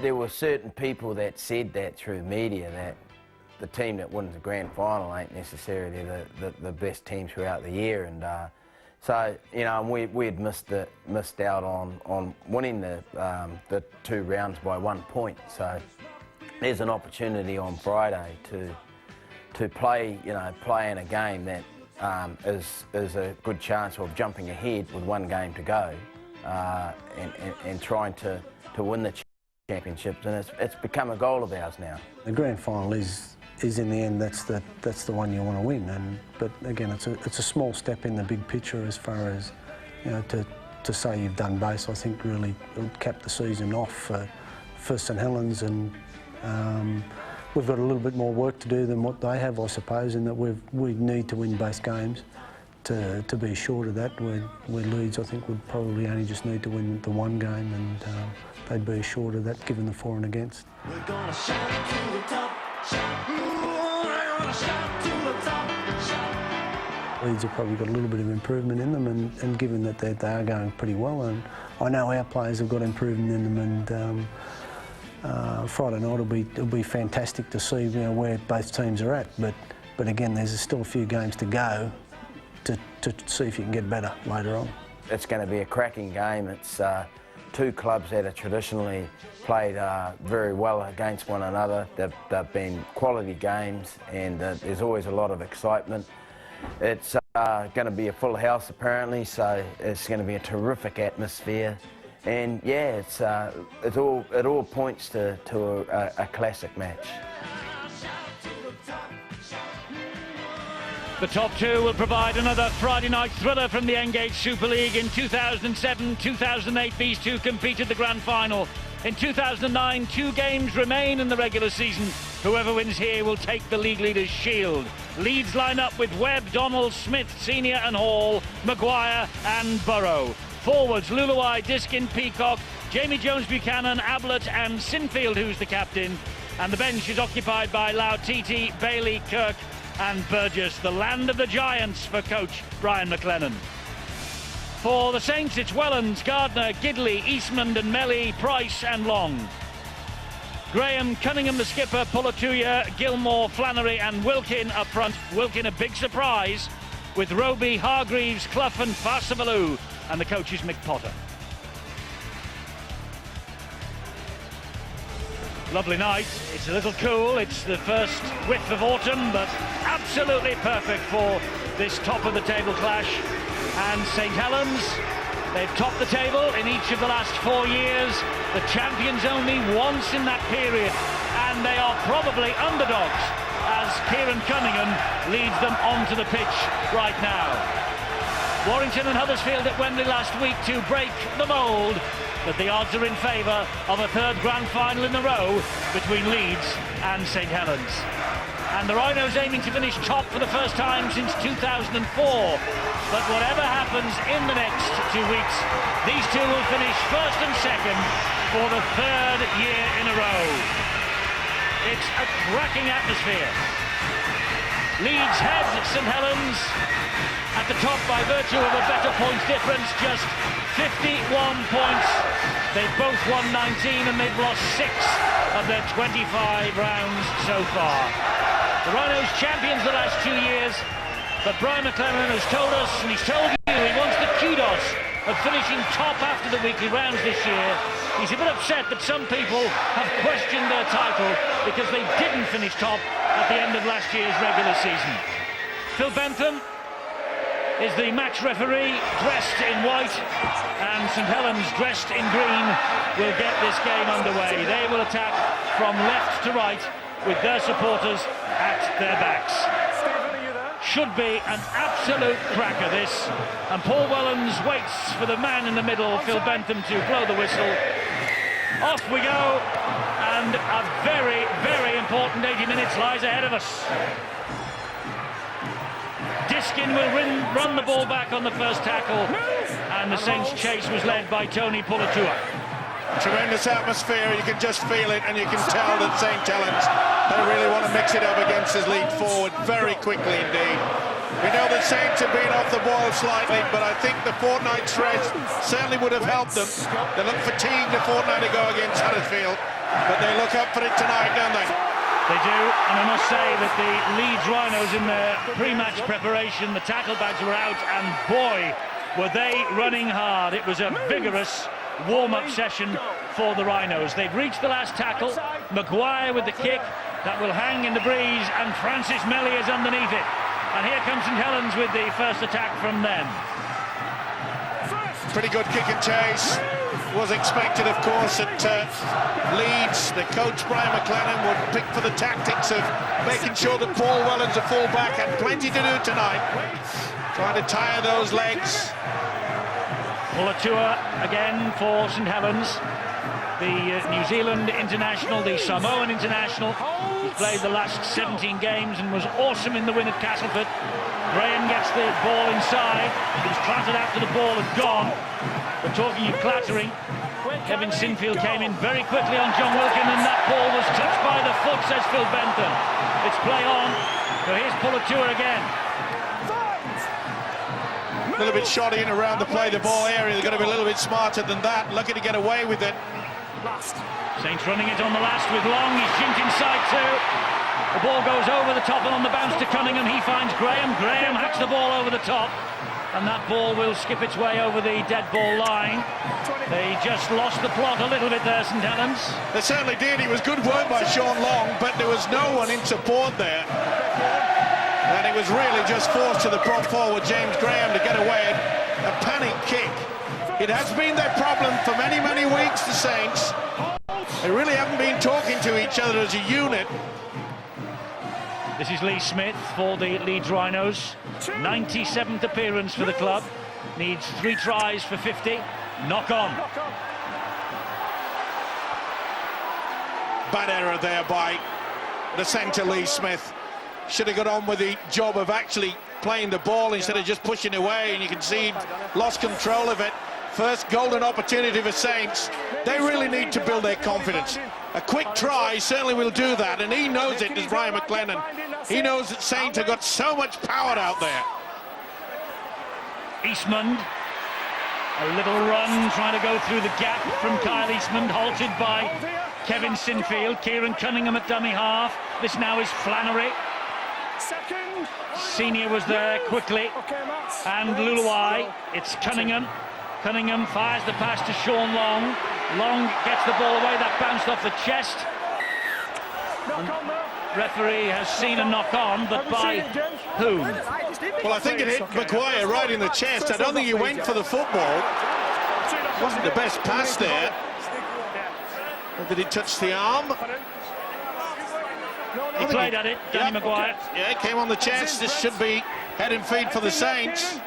There were certain people that said that through media, that the team that wins the grand final ain't necessarily the best team throughout the year, and so you know we'd missed out on winning the 2 rounds by 1 point. So there's an opportunity on Friday to play in a game that is a good chance of jumping ahead with 1 game to go and trying to win the championships, and it's become a goal of ours now. The grand final is in the end that's the one you want to win, but again it's a small step in the big picture as far as, you know, to say you've done both. I think really it would cap the season off for St Helens, and we've got a little bit more work to do than what they have, I suppose, in that we need to win both games to be assured of that. Where Leeds, I think, would probably only just need to win the 1 game, and they'd be assured of that given the for and against. We're gonna shout to the top, shout. Ooh, we're gonna shout to the top, shout. Leeds have probably got a little bit of improvement in them, and given that they are going pretty well, and I know our players have got improvement in them, and Friday night it'll be fantastic to see, you know, where both teams are at. But again, there's still a few games to go to see if you can get better later on. It's going to be a cracking game. It's 2 clubs that have traditionally played very well against one another. They've been quality games, and there's always a lot of excitement. It's going to be a full house apparently, so it's going to be a terrific atmosphere. And yeah, it all points to a classic match. The top 2 will provide another Friday night thriller from the Engage Super League. In 2007-2008, these 2 competed the grand final. In 2009, 2 games remain in the regular season. Whoever wins here will take the league leader's shield. Leeds line up with Webb, Donald, Smith, Senior and Hall, Maguire and Burrow. Forwards, Luluai, Diskin, Peacock, Jamie Jones-Buchanan, Ablett and Sinfield, who's the captain. And the bench is occupied by Lautiti, Bailey, Kirk and Burgess, the land of the giants for coach Brian McLennan. For the Saints, it's Wellens, Gardner, Gidley, Eastmond and Melly, Price and Long. Graham, Cunningham the skipper, Pulatuya, Gilmore, Flannery and Wilkin up front. Wilkin a big surprise with Roby, Hargreaves, Clough and Farsavalu, and the coach is Mick Potter. Lovely night. It's a little cool. It's the first whiff of autumn, but absolutely perfect for this top of the table clash. And St Helens, they've topped the table in each of the last 4 years. The champions only once in that period, and they are probably underdogs as Kieran Cunningham leads them onto the pitch right now. Warrington and Huddersfield at Wembley last week to break the mould, but the odds are in favour of a 3rd grand final in a row between Leeds and St Helens. And the Rhinos aiming to finish top for the first time since 2004. But whatever happens in the next 2 weeks, these 2 will finish 1st and 2nd for the 3rd year in a row. It's a cracking atmosphere. Leeds head St Helens at the top by virtue of a better points difference, just 51 points. They've both won 19 and they've lost 6 of their 25 rounds so far. The Rhinos champions the last 2 years, but Brian McLennan has told us, and he's told you, he wants the kudos of finishing top after the weekly rounds this year. He's a bit upset that some people have questioned their title because they didn't finish top at the end of last year's regular season. Phil Bentham is the match referee, dressed in white, and St Helens, dressed in green, will get this game underway. They will attack from left to right with their supporters at their backs. Should be an absolute cracker, this. And Paul Wellens waits for the man in the middle, Phil Bentham, to blow the whistle. Off we go, and a very, very important 80 minutes lies ahead of us. Diskin will run the ball back on the first tackle, and the Saints' chase was led by Tony Pulatua. Tremendous atmosphere, you can just feel it, and you can tell that St Helens, they really want to mix it up against his lead forward very quickly indeed. We know that Saints have been off the ball slightly, but I think the fortnight stretch certainly would have helped them. They look fatigued a fortnight ago against Huddersfield, but they look up for it tonight, don't they? They do, and I must say that the Leeds Rhinos in their pre-match preparation, the tackle bags were out, and boy, were they running hard. It was a vigorous warm-up session for the Rhinos. They've reached the last tackle. Maguire with the kick that will hang in the breeze, and Francis Mellier's underneath it. And here comes St Helens with the first attack from them. Pretty good kick and chase. Was expected, of course, at Leeds. The coach, Brian McLennan, would pick for the tactics of making sure that Paul Wellens, the full-back, had plenty to do tonight. Trying to tire those legs. Pulatua again for St Helens. The New Zealand international, the Samoan international. He's played the last 17 games and was awesome in the win at Castleford. Graham gets the ball inside. He was clattered after the ball had gone. But talking of clattering, Kevin Sinfield came in very quickly on John Wilkin, and that ball was touched by the foot, says Phil Benton. It's play on. So here's Pulatua again. A little bit shoddy in around the play the ball area. They've got to be a little bit smarter than that. Lucky to get away with it. Saints running it on the last with Long. He's jinked inside too. The ball goes over the top and on the bounce to Cunningham. He finds Graham. Graham hacks the ball over the top. And that ball will skip its way over the dead ball line. They just lost the plot a little bit there, St Helens. They certainly did. It was good work by Sean Long, but there was no one in support there. And it was really just forced to the prop forward, James Graham, to get away. A panic kick. It has been their problem for many, many weeks, the Saints. They really haven't been talking to each other as a unit. This is Lee Smith for the Leeds Rhinos. 97th appearance for the club. Needs 3 tries for 50. Knock on. Bad error there by the centre, Lee Smith. Should have got on with the job of actually playing the ball instead of just pushing away, and you can see he lost control of it. First golden opportunity for Saints. They really need to build their confidence. A quick try certainly will do that, and he knows it, as Brian McLennan. He knows that Saints have got so much power out there. Eastmond, a little run trying to go through the gap from Kyle Eastmond, halted by Kevin Sinfield. Kieran Cunningham at dummy half. This now is Flannery. Senior was there quickly, and Luluai. It's Cunningham. Cunningham fires the pass to Sean Long. Long gets the ball away. That bounced off the chest. And referee has seen a knock on, but by whom? Well, I think it hit Maguire right in the chest. I don't think he went for the football. Wasn't the best pass there. Or did he touch the arm? He played at it, Danny Maguire. Yeah, it came on the chest. This should be head and feet for the Saints.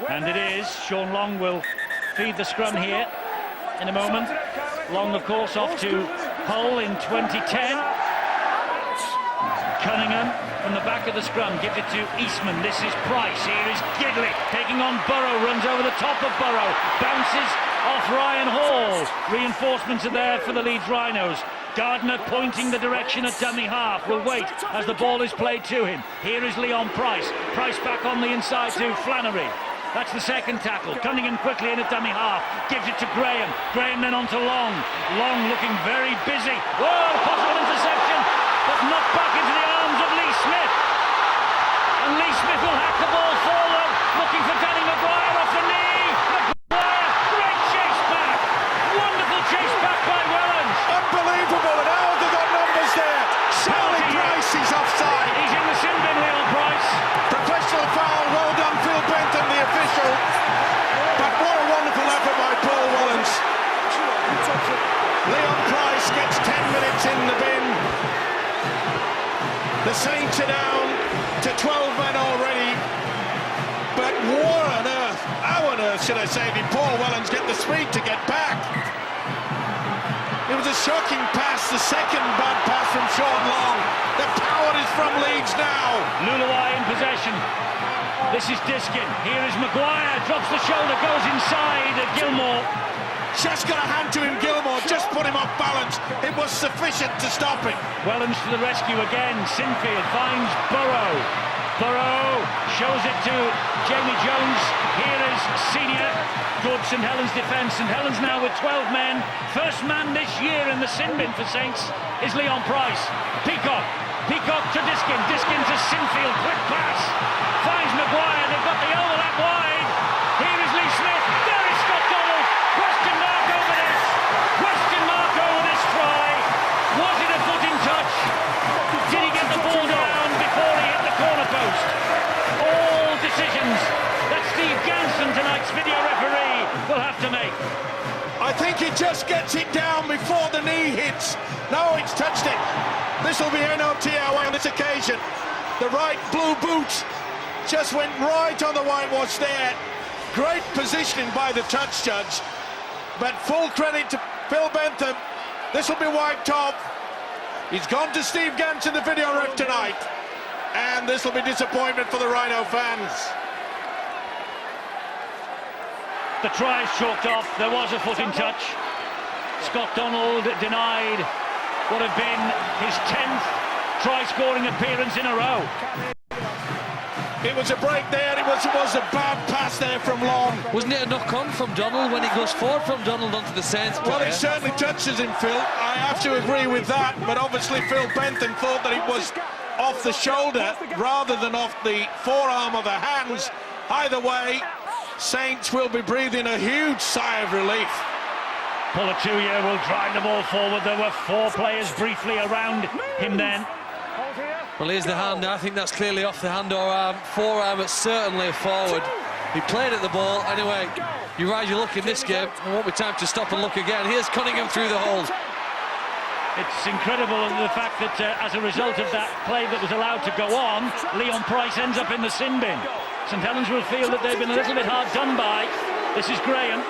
And it is. Sean Long will feed the scrum here in a moment. Long, of course, off to Hull in 2010. Cunningham from the back of the scrum gives it to Eastman. This is Price. Here is Gidley taking on Burrow. Runs over the top of Burrow. Bounces off Ryan Hall. Reinforcements are there for the Leeds Rhinos. Gardner pointing the direction at dummy half. Will wait as the ball is played to him. Here is Leon Price. Price back on the inside to Flannery. That's the second tackle. Cunningham quickly in at dummy half. Gives it to Graham. Graham then on to Long. Long looking very busy. Whoa, possible interception. But knocked back into the arms of Lee Smith. And Lee Smith will hack the ball forward. Looking for Danny Maguire off the knee. Maguire, great chase back. Wonderful chase back by Wellens. Unbelievable, and how have they got numbers there? Charlie Price is offside. He's in the sin bin, Leon Price. Professional foul, well done, Phil Benton, the official. But what a wonderful effort by Paul Wellens. Leon Price gets 10 minutes in the bin. The Saints are down to 12 men already. But what on earth, how on earth should I say, did Paul Wellens get the speed to get back? It was a shocking pass, the second bad pass from Sean Long. The power is from Leeds now. Luluai in possession. This is Diskin. Here is Maguire. Drops the shoulder, goes inside. Gilmore. Just got a hand to him, Gilmore. Just put him off balance. It was sufficient to stop it. Wellens to the rescue again. Sinfield finds Burrow. Burrow shows it to Jamie Jones. Here is senior towards St Helens defence. St Helens now with 12 men. First man this year in the sin bin for Saints is Leon Price. Peacock to Diskin. Diskin to Sinfield. Quick pass. Finds Maguire. They've got the overlap wide. Here is Lee Smith. There is Scott Donald. Question mark over this. Question mark over this try. Was it a foot in touch? Did he get the ball down before he hit the corner post? All decisions that Steve Ganson, tonight's video referee, will have to make. I think he just gets it down before the knee hits. No, it's touched it. This will be NOT away on this occasion. The right blue boot just went right on the whitewash there. Great positioning by the touch judge. But full credit to Phil Bentham. This will be wiped off. He's gone to Steve Ganson, the video ref, tonight. And this will be disappointment for the Rhino fans. The try is chalked off. There was a foot in touch. Scott Donald denied what had been his 10th try-scoring appearance in a row. It was a break there. It was a bad pass there from Long. Wasn't it a knock-on from Donald when he goes forward from Donald onto the Saints player? Well, it certainly touches him, Phil. I have to agree with that. But obviously, Phil Bentham thought that it was off the shoulder rather than off the forearm or the hands. Either way, Saints will be breathing a huge sigh of relief. Polituia will drive the ball forward. There were 4 players briefly around him then. Well, here's the hand. I think that's clearly off the hand or arm. Forearm, it's certainly forward. He played at the ball. Anyway, you're right, you look in this game. There won't be time to stop and look again. Here's Cunningham through the hole. It's incredible the fact that as a result of that play that was allowed to go on, Leon Price ends up in the sin bin. St Helens will feel that they've been a little bit hard done by. This is Graham.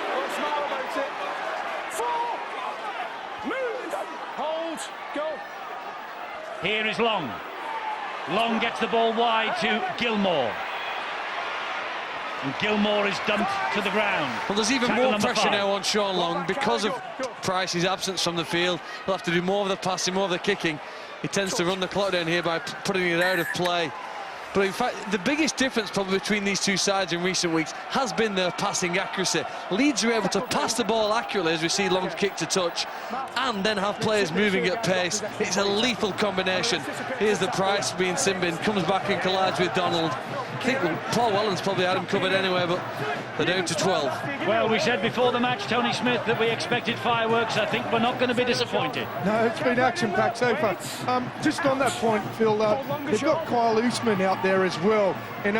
Here is Long. Long gets the ball wide to Gilmore. And Gilmore is dumped to the ground. Well, there's even more pressure now on Sean Long because of Price's absence from the field. He'll have to do more of the passing, more of the kicking. He tends to run the clock down here by putting it out of play. But in fact, the biggest difference probably between these two sides in recent weeks has been their passing accuracy. Leeds are able to pass the ball accurately, as we see Long kick to touch, and then have players moving at pace. It's a lethal combination. Here's the Price being sin-bin, comes back and collides with Donald. I think Paul Whelan's probably had him covered anyway, but they're down to 12. Well, we said before the match, Tony Smith, that we expected fireworks. I think we're not going to be disappointed. No, it's been action-packed so far. Just on that point, Phil, they've got Kyle Oosman out there as well, and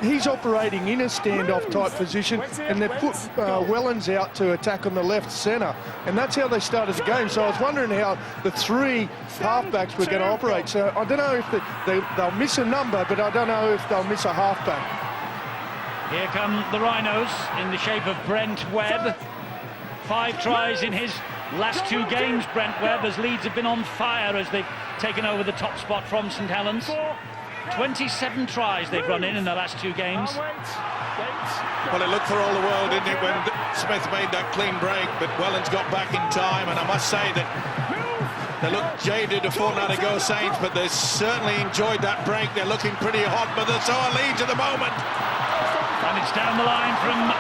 he's operating in a standoff type position, and they've put Wellens out to attack on the left centre, and that's how they started the game. So I was wondering how the 3 halfbacks were going to operate. So I don't know if they'll miss a number, but I don't know if they'll miss a halfback. Here come the Rhinos in the shape of Brent Webb. 5 tries in his last 2 games, Brent Webb, as Leeds have been on fire as they've taken over the top spot from St Helens. 27 tries they've run in the last 2 games. Well, it looked for all the world, didn't it, when Smith made that clean break, but Wellens got back in time, and I must say that they looked jaded a fortnight ago, Saints, but they certainly enjoyed that break. They're looking pretty hot, but they're so are Leeds at the moment. And it's down the line from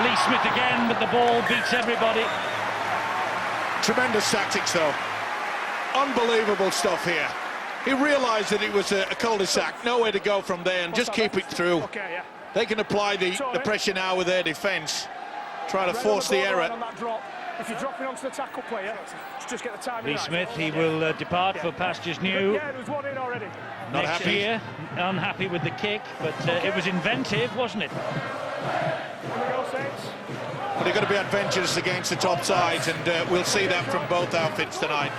Lee Smith again, but the ball beats everybody. Tremendous tactics, though. Unbelievable stuff here. He realised that it was a cul-de-sac, nowhere to go from there, and just keep it through. They can apply the pressure now with their defence, try to force the error. If you're dropping onto the tackle player, just get the time. Lee Smith, he will depart for pastures new. Yeah, there's one in already. Not next happy. year. Unhappy with the kick, but it was inventive, wasn't it? Well, they're going to be adventurous against the top sides, and we'll see that from both outfits tonight.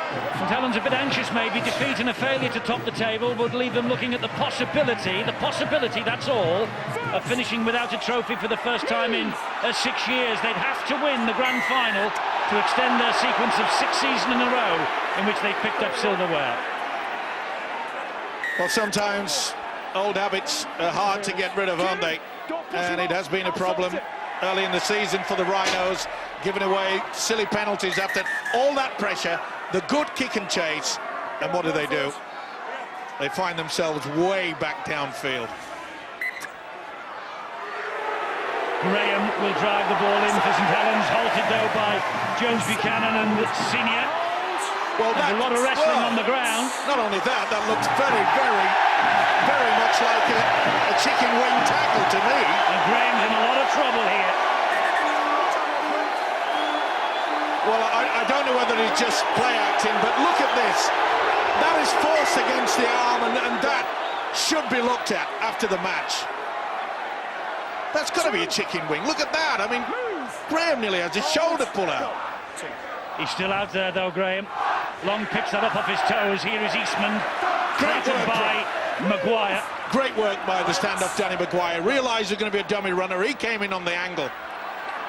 St Helens a bit anxious maybe. Defeat and a failure to top the table would leave them looking at the possibility, that's all, of finishing without a trophy for the first time in 6 years. They'd have to win the grand final to extend their sequence of 6 seasons in a row in which they picked up silverware. Well, sometimes old habits are hard to get rid of, aren't they? And it has been a problem early in the season for the Rhinos, giving away silly penalties after all that pressure, the good kick and chase, and what do? they find themselves way back downfield. Graham will drive the ball in for St Helens, halted though by Jones Buchanan and Senior. Well, a lot of wrestling on the ground. Not only that, that looks very, very much like a chicken wing tackle to me. And Graham's in a lot of trouble here. Well, I don't know whether it's just play acting, but look at this. That is force against the arm, and that should be looked at after the match. That's got to be a chicken wing. Look at that. I mean, Graham nearly has his shoulder pull out. He's still out there, though, Graham. Long picks that up off his toes. Here is Eastman. Great work by Maguire. Great work by the stand-up Danny Maguire. Realised there's going to be a dummy runner. He came in on the angle.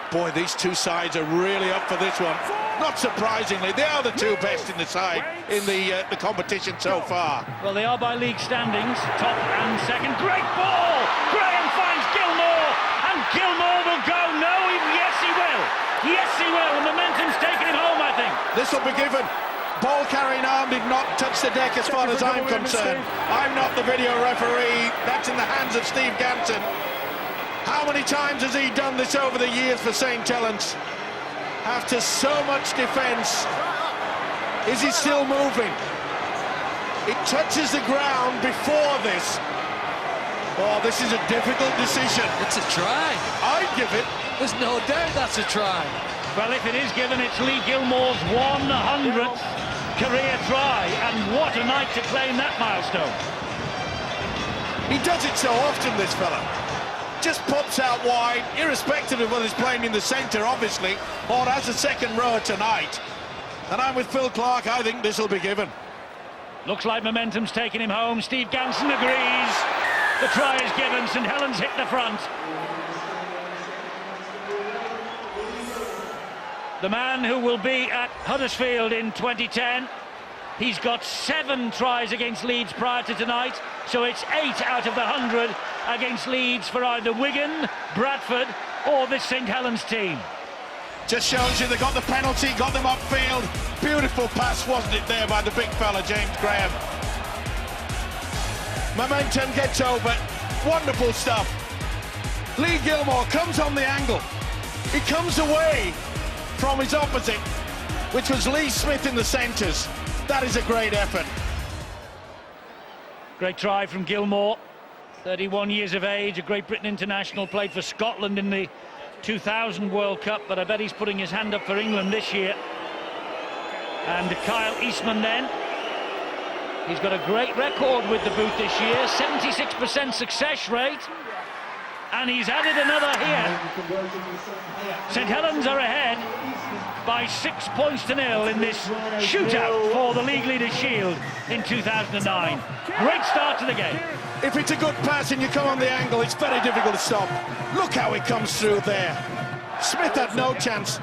Boy, these two sides are really up for this one. Not surprisingly, they are the two best in the side in the competition so far. Well, they are by league standings, top and second. Great ball! Graham finds Gilmore, and Gilmore will go. No, yes, he will. Yes, he will. The momentum's taking him home, I think. This will be given. Ball carrying arm did not touch the deck as far as I'm concerned. I'm not the video referee. That's in the hands of Steve Ganson. How many times has he done this over the years for St Helens? After so much defence, is he still moving? It touches the ground before this. Oh, this is a difficult decision. It's a try. I'd give it. There's no doubt that's a try. Well, if it is given, it's Lee Gilmore's 100th career try, and what a night to claim that milestone. He does it so often, this fella. Just pops out wide, irrespective of whether he's playing in the centre, obviously, or as a second row tonight. And I'm with Phil Clark. I think this will be given. Looks like momentum's taking him home. Steve Ganson agrees. The try is given. St Helens hit the front. The man who will be at Huddersfield in 2010. He's got 7 tries against Leeds prior to tonight, so it's 8 out of the 100 against Leeds for either Wigan, Bradford or this St Helens team. Just shows you they got the penalty, got them upfield. Beautiful pass, wasn't it, there by the big fella, James Graham. Momentum gets over. Wonderful stuff. Lee Gilmore comes on the angle. He comes away from his opposite, which was Lee Smith in the centres. That is a great effort. Great try from Gilmore, 31 years of age, a Great Britain international, played for Scotland in the 2000 World Cup, but I bet he's putting his hand up for England this year. And Kyle Eastman then, he's got a great record with the boot this year, 76% success rate, and he's added another here. St Helens are ahead by 6 points to 0 in this shootout for the League Leaders Shield in 2009. Great start to the game. If it's a good pass and you come on the angle, it's very difficult to stop. Look how he comes through there. Smith had no chance.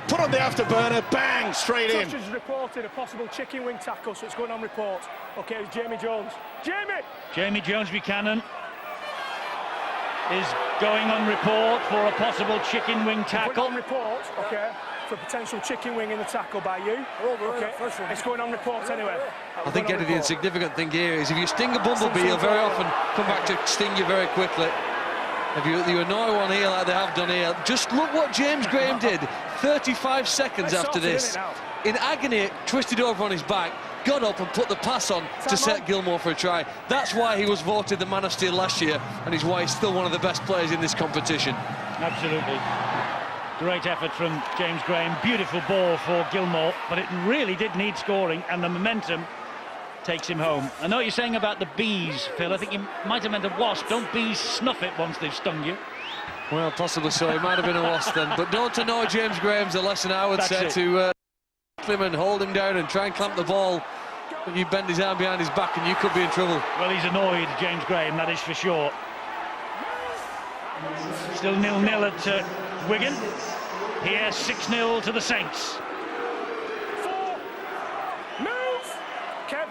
Put on the afterburner, bang, straight in. Josh has reported a possible chicken wing tackle, so it's going on report. OK, it's Jamie Jones. Jamie Jones Buchanan is going on report for a possible chicken wing tackle. Going on report, OK, for a potential chicken wing in the tackle by you. OK, it's going on report anyway. I think, Eddie, the insignificant thing here is if you sting a bumblebee, he'll very often come back to sting you very quickly. If you annoy one here like they have done here, just look what James Graham did 35 seconds after this. In agony, twisted over on his back, got up and put the pass on to set Gilmore for a try. That's why he was voted the Man of Steel last year, and is why he's still one of the best players in this competition. Absolutely. Great effort from James Graham. Beautiful ball for Gilmore, but it really did need scoring, and the momentum takes him home. I know what you're saying about the bees, Phil. I think you might have meant a wasp. Don't bees snuff it once they've stung you? Well, possibly so. It might have been a wasp then. But don't annoy James Graham's a lesson, I would say, to him and hold him down and try and clamp the ball. But you bend his arm behind his back and you could be in trouble. Well, he's annoyed, James Graham, that is for sure. Still 0-0 at Wigan. Here, 6-0 to the Saints.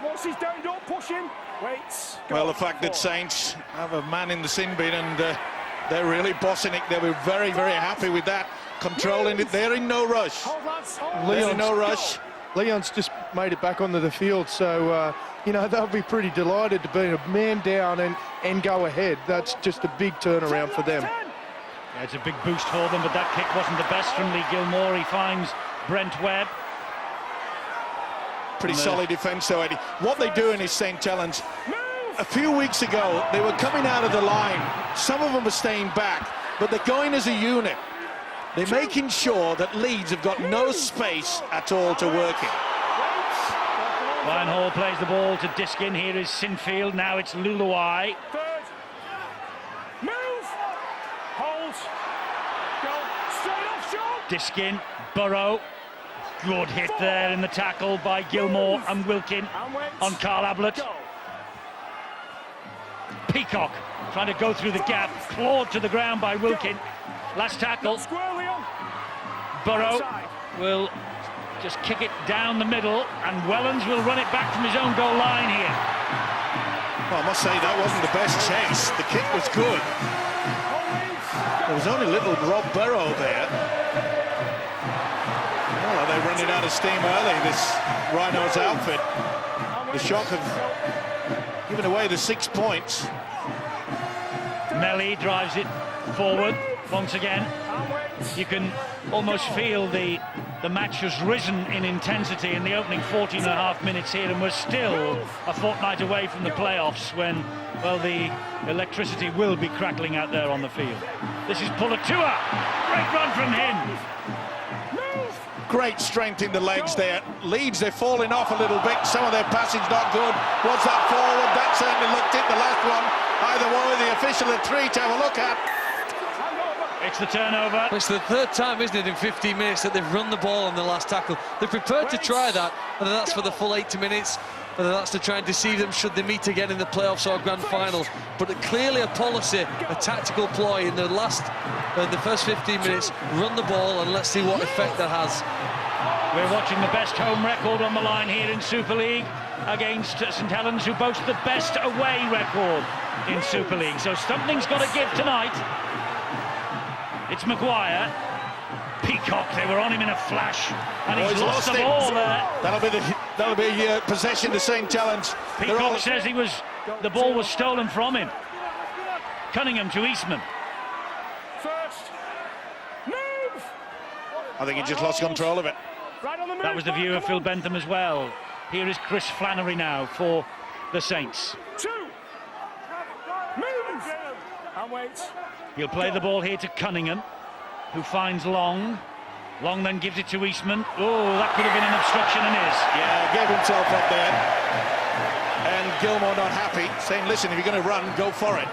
Once he's down, don't push him. Waits. Well, the fact that Saints have a man in the sin bin and they're really bossing it, they were very, very happy with that, controlling it. They're in no rush. Leon's just made it back onto the field, so you know, they'll be pretty delighted to be a man down and go ahead. That's just a big turnaround for them. Yeah, it's a big boost for them, but that kick wasn't the best from Lee Gilmore. He finds Brent Webb. Pretty solid defence though, Eddie. What they're doing is St Helens. A few weeks ago, they were coming out of the line. Some of them are staying back, but they're going as a unit. They're making sure that Leeds have got no space at all to work in. Ryan Hall plays the ball to Diskin. Here is Sinfield. Now it's Luluai. Third. Move. Hold. Go. Straight off shot. Diskin. Burrow. Good hit there in the tackle by Gilmore and Wilkin on Carl Ablett. Peacock trying to go through the gap. Clawed to the ground by Wilkin. Last tackle. Burrow will just kick it down the middle, and Wellens will run it back from his own goal line here. Well, I must say that wasn't the best chase. The kick was good. There was only little Rob Burrow there. Well, they're running out of steam early, this Rhinos outfit. The Shock have given away the 6 points. Melly drives it forward once again. You can almost feel the match has risen in intensity in the opening 14.5 minutes here, and we're still a fortnight away from the playoffs when, well, the electricity will be crackling out there on the field. This is Pulatua. Great run from him. Great strength in the legs there. Leeds, they're falling off a little bit. Some of their passing's not good. Was that forward? That certainly looked it, the last one. Either way, the official at 3 to have a look at. It's the turnover. It's the third time, isn't it, in 15 minutes that they've run the ball on the last tackle. They're prepared to try that, whether that's for the full 80 minutes, whether that's to try and deceive them should they meet again in the playoffs or grand final. But clearly a policy, a tactical ploy in the first 15 minutes. Run the ball and let's see what effect that has. We're watching the best home record on the line here in Super League against St Helens, who boast the best away record in Super League. So something's got to give tonight. It's Maguire. Peacock, they were on him in a flash, and he's lost the ball there. That'll be possession to St Helens. Peacock says the ball was stolen from him. Cunningham to Eastman. First. Move. I think he just lost control of it. Right on the move. That was the view of Phil Bentham as well. Here is Chris Flannery now for the Saints. 2. Move. And wait. He'll play the ball here to Cunningham, who finds Long. Long then gives it to Eastman. Oh, that could have been an obstruction and is. Yeah, gave himself up there. And Gilmore not happy, saying, listen, if you're going to run, go for it.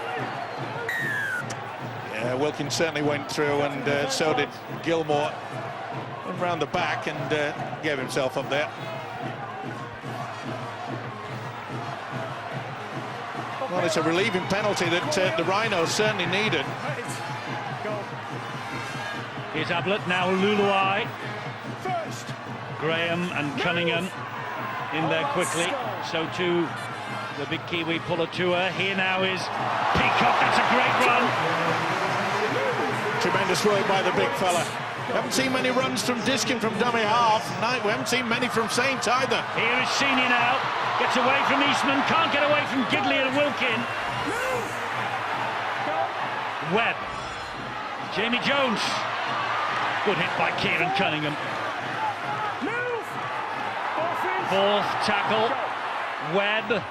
Yeah, Wilkins certainly went through, and so did Gilmore. Went round the back and gave himself up there. Well, it's a relieving penalty that the Rhinos certainly needed. Here's Ablett, now Luluai. Graham and Cunningham in there quickly. So too the big Kiwi Pulatua. Here now is Peacock. That's a great run. Tremendous work by the big fella. We haven't seen many runs from Diskin from dummy half. No, we haven't seen many from Saints either. Here is Senior now. Gets away from Eastman. Can't get away from Gidley and Wilkin. Webb. Jamie Jones. Good hit by Kieran Cunningham. Fourth tackle. Webb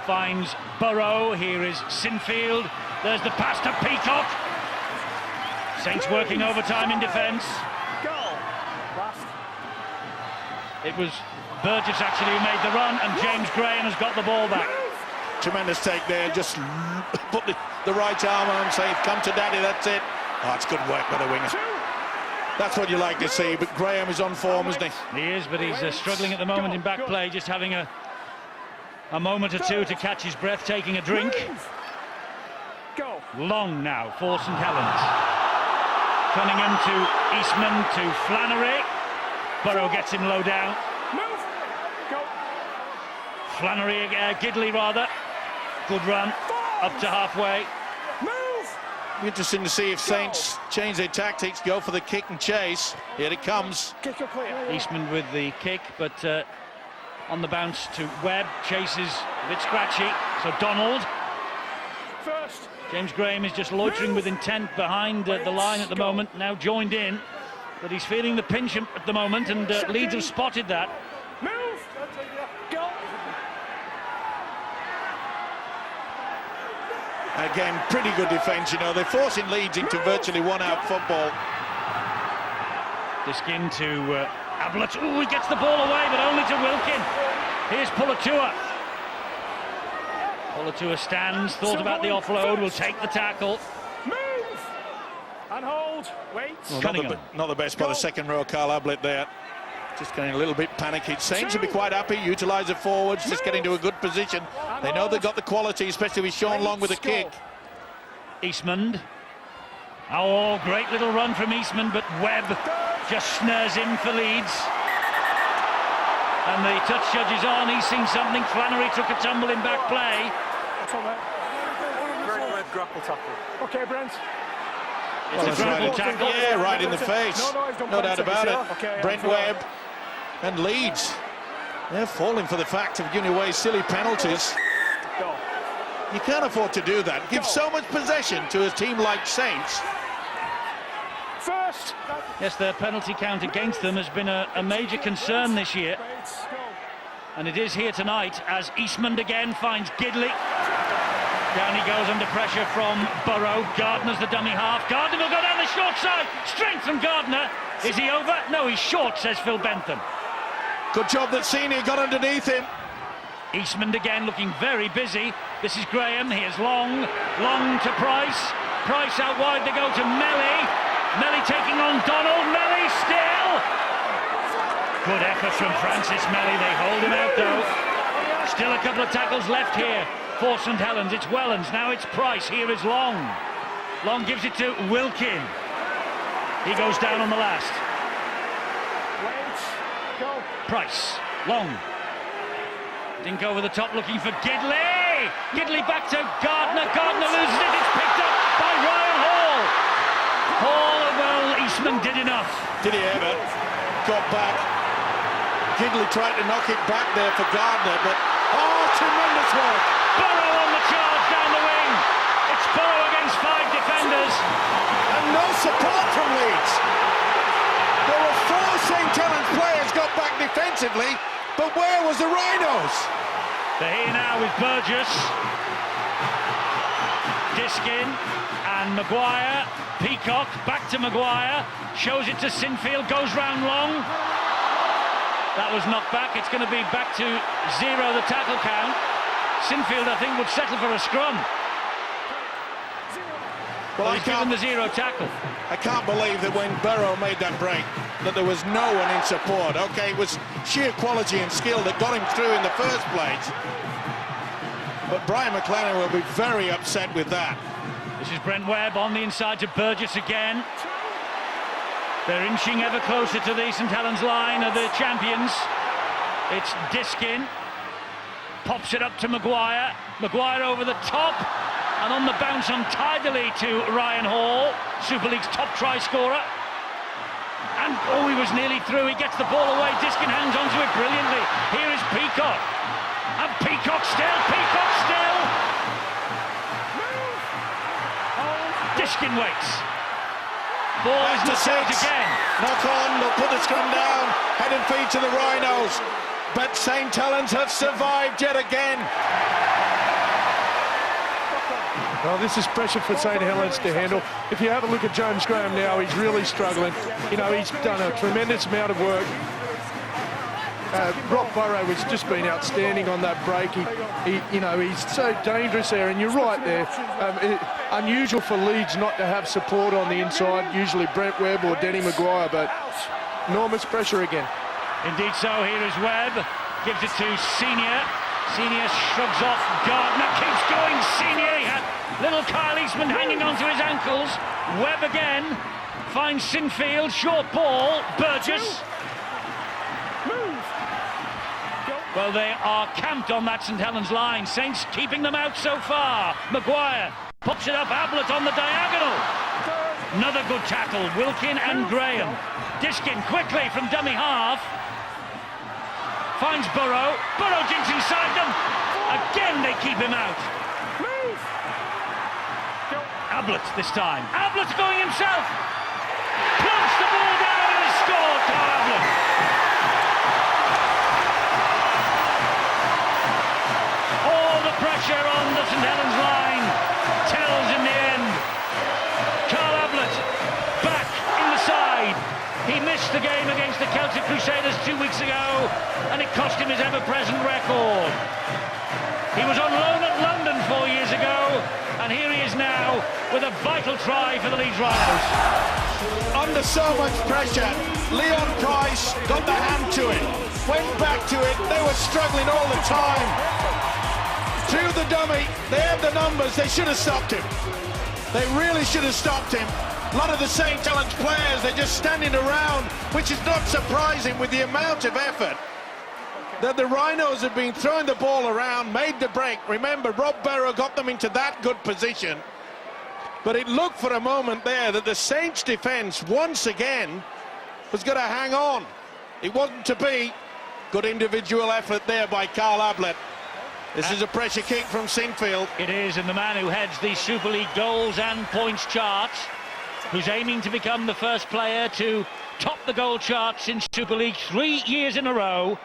finds Burrow. Here is Sinfield. There's the pass to Peacock. Saints working overtime in defence. It was Burgess actually who made the run, and James Graham has got the ball back. Tremendous take there. Just put the right arm on, say, come to daddy, that's it. Oh, it's good work by the winger. That's what you like to see, but Graham is on form, isn't he? He is, but he's struggling at the moment in back play, just having a moment or two to catch his breath, taking a drink. Long now for St Helens. Cunningham to Eastman to Flannery. Burrow gets him low down. Flannery, Gidley rather. Good run, up to halfway. Interesting to see if Saints change their tactics, go for the kick and chase. Here it comes. Eastman with the kick, but On the bounce to Webb, chases, a bit scratchy, so Donald. First. James Graham is just loitering with intent behind the line at the moment, now joined in, but he's feeling the pinch at the moment, and Leeds have spotted that. Move. Go. Again, pretty good defence, you know. They're forcing Leeds into virtually one-out football. Diskin to Ablett. Oh, he gets the ball away, but only to Wilkin. Here's Pulatua. Pulatua stands, thought about the offload, will take the tackle. Move. And hold. Wait. Well, not the best by the second row, Carl Ablett there. Just getting a little bit panicky. Saints will be quite happy, utilise the forwards, just getting to a good position. They know they've got the quality, especially with Sean Long with a kick. Eastman. Oh, great little run from Eastman, but Webb just snares in for Leeds. And the touch judge is on, he's seen something. Flannery took a tumble in back play. What's on there? Red grapple tackle. Okay, Brent. It's a grapple tackle. Yeah, right in the face. No doubt about it. Okay, Brent Webb and Leeds. They're falling for the fact of giving away silly penalties. Go. You can't afford to do that. Give so much possession to a team like Saints. First. Yes, their penalty count against them has been a major concern this year. And it is here tonight as Eastman again finds Gidley. Down he goes under pressure from Burrow. Gardner's the dummy half. Gardner will go down the short side. Strength from Gardner. Is he over? No, he's short, says Phil Bentham. Good job that Senior got underneath him. Eastman again looking very busy. This is Graham. Here's Long. Long to Price. Price out wide. They go to Melly. Melly taking on Donald. Melly still. Good effort from Francis Melly. They hold him out though. Still a couple of tackles left here for St Helens. It's Wellens. Now it's Price. Here is Long. Long gives it to Wilkin. He goes down on the last. Wait. Go. Price. Long. Dink over the top looking for Gidley. Gidley back to Gardner. Gardner loses it. It's picked up by Ryan Hall. Hall, well, Eastman did enough. Did he ever? Got back. Gidley tried to knock it back there for Gardner, but oh, tremendous work. Burrow on the charge down the wing. It's Burrow against 5 defenders. And no support from Leeds. There were 4 St Helens players got back defensively, but where was the Rhinos? They're here now with Burgess, Diskin and Maguire. Peacock back to Maguire, shows it to Sinfield, goes round Long. That was knocked back. It's going to be back to 0, the tackle count. Sinfield, I think, would settle for a scrum. Well, he's given the 0 tackle. I can't believe that when Burrow made that break, that there was no one in support. Okay, it was sheer quality and skill that got him through in the first place. But Brian McLennan will be very upset with that. This is Brent Webb on the inside to Burgess again. They're inching ever closer to the St Helens line of the champions. It's Diskin. Pops it up to Maguire. Maguire over the top. And on the bounce untidily to Ryan Hall, Super League's top try scorer. And oh, he was nearly through. He gets the ball away. Diskin hangs onto it brilliantly. Here is Peacock. And Peacock still. Peacock still. Diskin waits. Ball is not saved again. Knock on, they'll put the scrum down. Head and feet to the Rhinos. But St Helens have survived yet again. Well, this is pressure for St Helens to handle. If you have a look at James Graham now, he's really struggling. You know, he's done a tremendous amount of work. Rob Burrow has just been outstanding on that break. You know, he's so dangerous there, and you're right there. Unusual for Leeds not to have support on the inside, usually Brent Webb or Denny Maguire, but enormous pressure again. Indeed so. Here is Webb, gives it to Senior. Senior shrugs off. Gardner keeps going. Senior, he had little Kyle Eastman hanging onto his ankles. Webb again finds Sinfield, short ball. Burgess. Well, they are camped on that St Helens line. Saints keeping them out so far. Maguire pops it up. Ablett on the diagonal. Another good tackle. Wilkin and Graham. Diskin quickly from dummy half. finds Burrow. Burrow jinks inside them. Again, they keep him out. Ablett this time. Ablett's going himself. Plunks the ball down and has scored, Carl Ablett. All the pressure on the St Helens line tells in the end. Carl Ablett back in the side. He missed the game against the Celtic Crusaders 2 weeks ago, and it cost him his ever-present record. He was on loan at London 4 years ago, and here he is now with a vital try for the Leeds Rhinos. Under so much pressure, Leon Price got the hand to it, went back to it. They were struggling all the time. Through the dummy, they had the numbers. They should have stopped him. They really should have stopped him. A lot of the St Helens players, they're just standing around, which is not surprising with the amount of effort that the Rhinos have been throwing the ball around, made the break. Remember, Rob Barrow got them into that good position. But it looked for a moment there that the Saints' defence, once again, was going to hang on. It wasn't to be. Good individual effort there by Carl Ablett. This is a pressure kick from Sinfield. It is, and the man who heads the Super League goals and points charts, who's aiming to become the first player to top the goal charts in Super League 3 years in a row,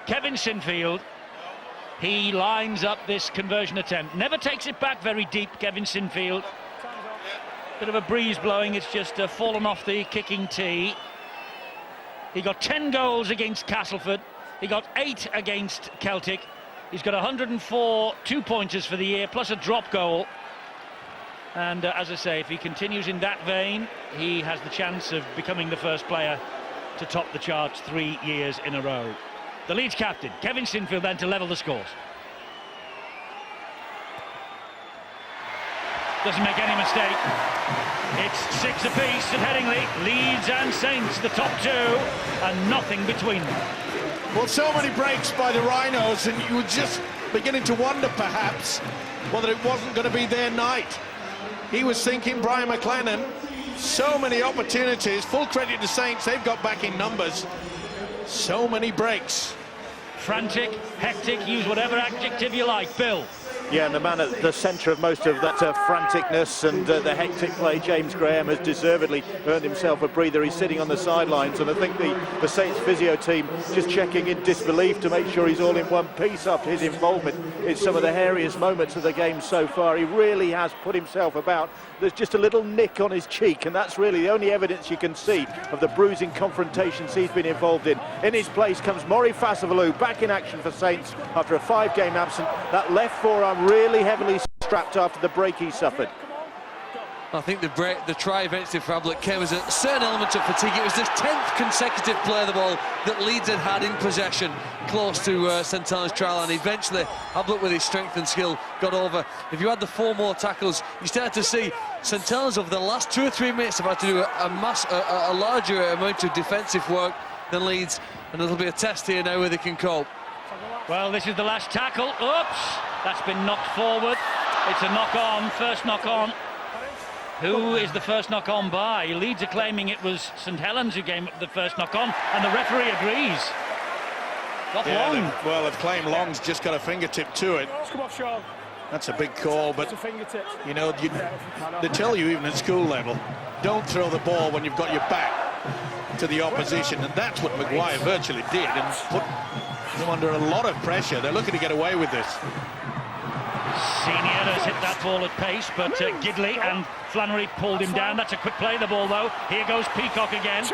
Kevin Sinfield. He lines up this conversion attempt. Never takes it back very deep, Kevin Sinfield. Bit of a breeze blowing, it's just fallen off the kicking tee. He got 10 goals against Castleford. He got 8 against Celtic. He's got 104 two-pointers for the year, plus a drop goal. And as I say, if he continues in that vein, he has the chance of becoming the first player to top the charts 3 years in a row. The Leeds captain, Kevin Sinfield, then to level the scores. Doesn't make any mistake. It's 6 apiece at Headingley. Leeds and Saints, the top two, and nothing between them. Well, so many breaks by the Rhinos, and you were just beginning to wonder, perhaps, whether it wasn't going to be their night. He was thinking, Brian McLennan, so many opportunities. Full credit to Saints, they've got back in numbers. So many breaks. Frantic, hectic, use whatever adjective you like. Bill. Yeah, and the man at the centre of most of that franticness and the hectic play, James Graham, has deservedly earned himself a breather. He's sitting on the sidelines, and I think the Saints physio team just checking in disbelief to make sure he's all in one piece after his involvement in some of the hairiest moments of the game so far. He really has put himself about. There's just a little nick on his cheek, and that's really the only evidence you can see of the bruising confrontations he's been involved in. In his place comes Maury Fasavalu, back in action for Saints after a 5-game absence. That left forearm really heavily strapped after the break he suffered. I think the try eventually for Ablett came as a certain element of fatigue. It was the 10th consecutive play of the ball that Leeds had in possession close to St Helens trial, and eventually Ablett, with his strength and skill, got over. If you had the 4 more tackles, you started to see St Helens over the last 2 or 3 minutes have had to do a larger amount of defensive work than Leeds, and it'll be a test here now where they can cope. Well, this is the last tackle. Oops, that's been knocked forward. It's a knock-on, first knock-on. Who is the first knock-on by? Leeds are claiming it was St Helens who gave the first knock-on, and the referee agrees. Got Long. Well, they've claimed Long's just got a fingertip to it. Come on, Sean. That's a big call, but, It's a fingertip. you know, they tell you even at school level, don't throw the ball when you've got your back to the opposition, and that's what Maguire virtually did, and put them under a lot of pressure. They're looking to get away with this. Senior has hit that ball at pace, but Gidley and Flannery pulled him down. That's a quick play, the ball, though. Here goes Peacock again.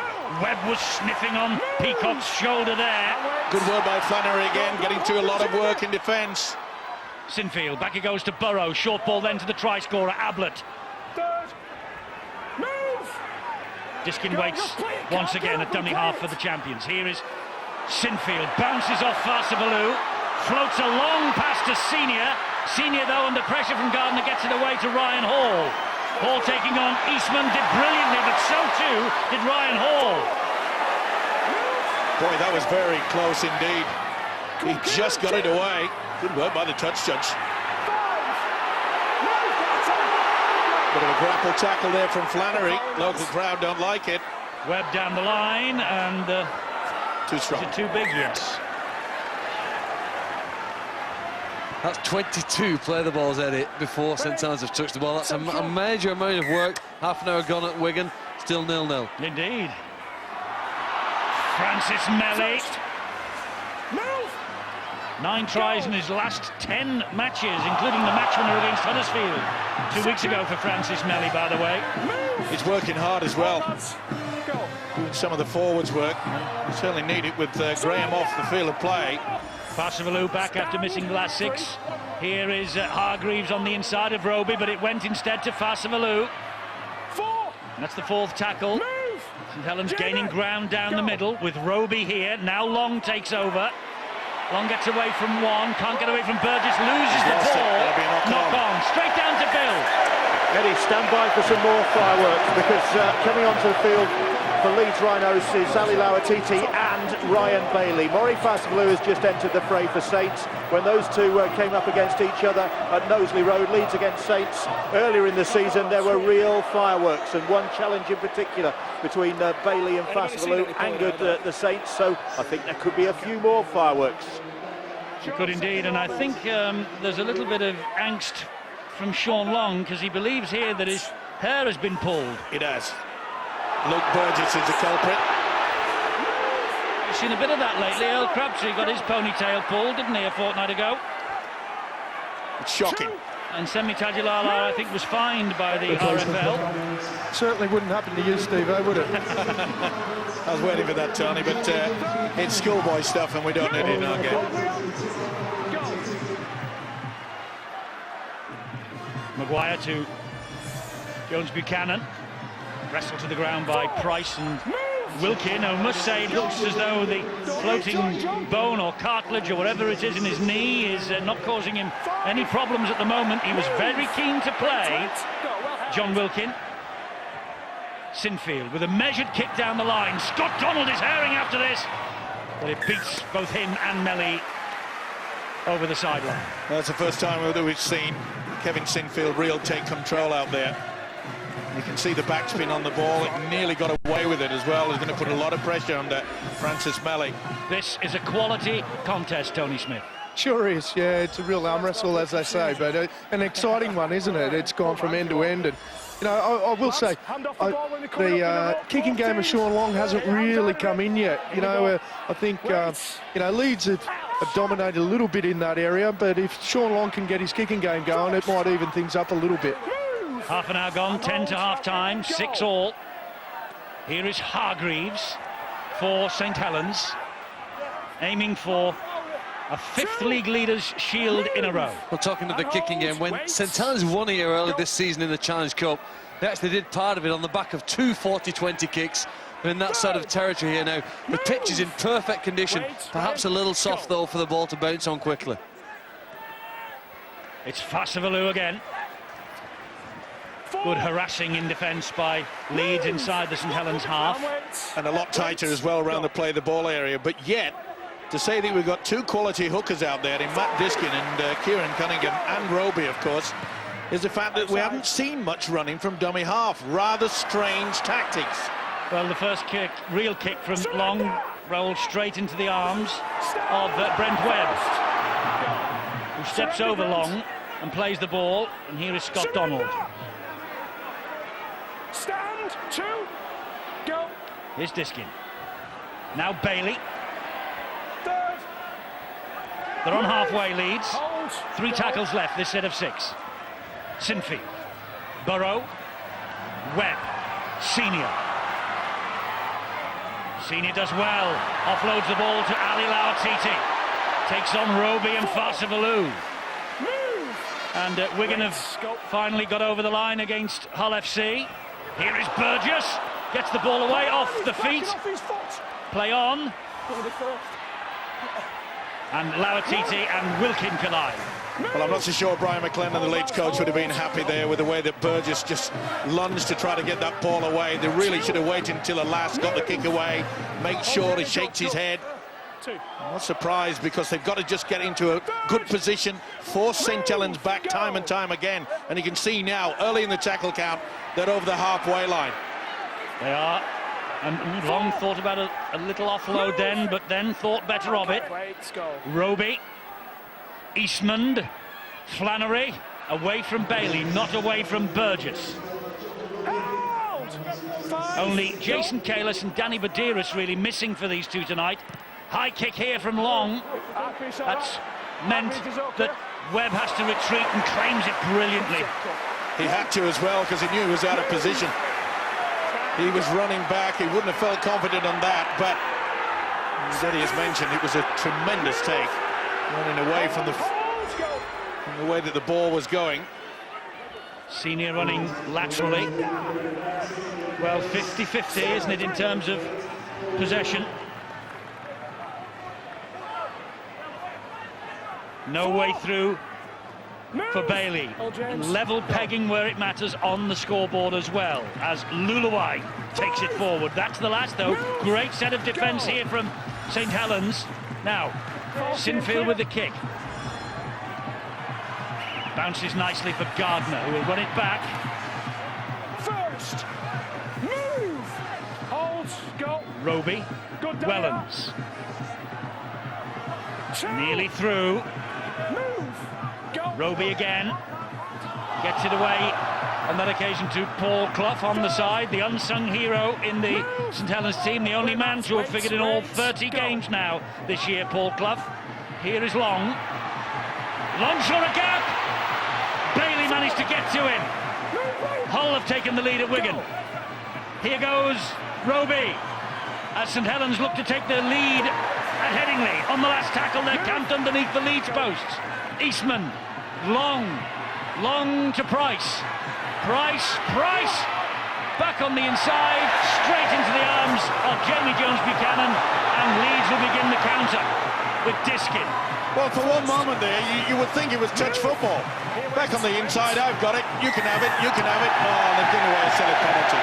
Webb was sniffing on Peacock's shoulder there. Good work by Flannery again, getting to a lot of work in defence. Sinfield, back it goes to Burrow. Short ball then to the try-scorer, Ablett. Diskin waits once again at dummy half for the champions. Here is Sinfield, bounces off Fasavalu, floats a long pass to Senior. Senior, though, under pressure from Gardner, gets it away to Ryan Hall. Hall taking on Eastman, did brilliantly, but so too did Ryan Hall. Boy, that was very close indeed. He just got it away. Good work by the touch judge. Bit of a grapple tackle there from Flannery. Local crowd don't like it. Webb down the line, and too strong. Is it too big? Yes. That's 22 play the balls at it before St Helens have touched the ball. That's a major amount of work. Half an hour gone at Wigan, still 0-0. Indeed. Francis Melly. 9 tries in his last 10 matches, including the match winner against Huddersfield 2 weeks ago for Francis Melly, by the way. He's working hard as well, doing some of the forwards work. We certainly need it with Graham off the field of play. Fasivalou back after missing the last 6. Here is Hargreaves on the inside of Roby, but it went instead to Fasivalou. That's the 4th tackle. St Helens gaining ground down the middle with Roby here. Now Long takes over. Long gets away from one, can't get away from Burgess, loses the ball. Knock on, straight down to Bill. Eddie, stand by for some more fireworks, because coming onto the field for Leeds Rhinos is Ali Lawatiti and Ryan Bailey. Maury Fasivalou has just entered the fray for Saints. When those two came up against each other at Knowsley Road, Leeds against Saints, earlier in the season, there were real fireworks, and one challenge in particular between Bailey and Fasivalou angered the Saints, so I think there could be a few more fireworks. She could indeed, and I think there's a little bit of angst from Sean Long, because he believes here that his hair has been pulled. It has. Luke Burgess is the culprit. You've seen a bit of that lately. Earl Crabtree got his ponytail pulled, didn't he, a fortnight ago? It's shocking. And Semi Tadulala, I think, was fined by the RFL. Certainly wouldn't happen to you, Steve, would it? I was waiting for that, Tony, but it's schoolboy stuff and we don't need it in our game. Maguire to Jones Buchanan. Wrestled to the ground by Price and Wilkin. I must say it looks as though the floating bone or cartilage or whatever it is in his knee is not causing him any problems at the moment. He was very keen to play, John Wilkin. Sinfield with a measured kick down the line. Scott Donald is herring after this, but it beats both him and Melly over the sideline. That's the first time that we've seen Kevin Sinfield real take control out there. You can see the backspin on the ball. It nearly got away with it as well. It's going to put a lot of pressure on Francis Melly. This is a quality contest, Tony Smith. Sure is, yeah. It's a real arm wrestle, as they say, but an exciting one, isn't it? It's gone from end to end, and you know, I will say, the kicking game of Sean Long hasn't really come in yet. You know, I think you know, Leeds have dominated a little bit in that area, but if Sean Long can get his kicking game going, it might even things up a little bit. Half an hour gone, 10 to half-time, 6-all. Here is Hargreaves for St Helens, aiming for a 5th league leaders shield in a row. We're talking of the kicking game. When St Helens won here early this season in the Challenge Cup, they actually did part of it on the back of 2 40-20 kicks. They're in that sort of territory here now. The pitch is in perfect condition, perhaps a little soft though for the ball to bounce on quickly. It's Fasivalou again. Good harassing in defence by Leeds inside the St Helens half. And a lot tighter as well around the play the ball area, but yet to say that we've got 2 quality hookers out there in Matt Diskin and Kieran Cunningham and Roby, of course, is the fact that we haven't seen much running from dummy half. Rather strange tactics. Well, the first kick, real kick from Long, rolled straight into the arms of Brent Webb, who steps over Long and plays the ball, and here is Scott Donald. Stand, 2, go. Here's Diskin. Now Bailey. Third. They're on halfway, Leeds. 3 tackles left, this set of 6. Sinfield. Burrow. Webb. Senior. Senior does well. Offloads the ball to Ali Lawatiti. Takes on Roby and Fasivalou. And Wigan have finally got over the line against Hull FC. Here is Burgess. Gets the ball away off the feet. Play on. And Lawatiti and Wilkin collide. Well, I'm not so sure Brian McLennan, the Leeds coach, would have been happy there with the way that Burgess just lunged to try to get that ball away. They really should have waited until the last got the kick away, make sure he shakes his head. I'm not surprised, because they've got to just get into a good position, force St Helens back time and time again. And you can see now, early in the tackle count, they're over the halfway line. They are. And Long thought about a little offload then, but then thought better of it. Roby. Eastman, Flannery, away from Bailey, not away from Burgess. Only Jason Kalis and Danny Badiris really missing for these two tonight. High kick here from Long. That's meant that Webb has to retreat and claims it brilliantly. He had to as well because he knew he was out of position. He was running back. He wouldn't have felt confident on that, but as Eddie has mentioned, it was a tremendous take, running away from the way that the ball was going. Senior running laterally. Well, 50-50, isn't it, in terms of possession? No way through for Bailey. Level pegging where it matters on the scoreboard as well, as Luluai takes it forward. That's the last, though. Great set of defence here from St Helens. Now, Sinfield with the kick. Bounces nicely for Gardner, who will run it back. First, move, holds, go. Roby, Wellens. Nearly through. Move, go. Roby again. Gets it away on that occasion to Paul Clough on the side, the unsung hero in the St Helens team, the only man to have figured in all 30 games now this year, Paul Clough. Here is Long. Long saw a gap. Bailey managed to get to him. Hull have taken the lead at Wigan. Here goes Roby as St Helens look to take the lead at Headingley. On the last tackle, they're camped underneath the Leeds posts. Eastman, Long to Price. Price, back on the inside, straight into the arms of Jamie Jones-Buchanan, and Leeds will begin the counter with Diskin. Well, for one moment there, you would think it was touch football. Back on the inside, I've got it, you can have it, you can have it. Oh, they've given away a silly penalty.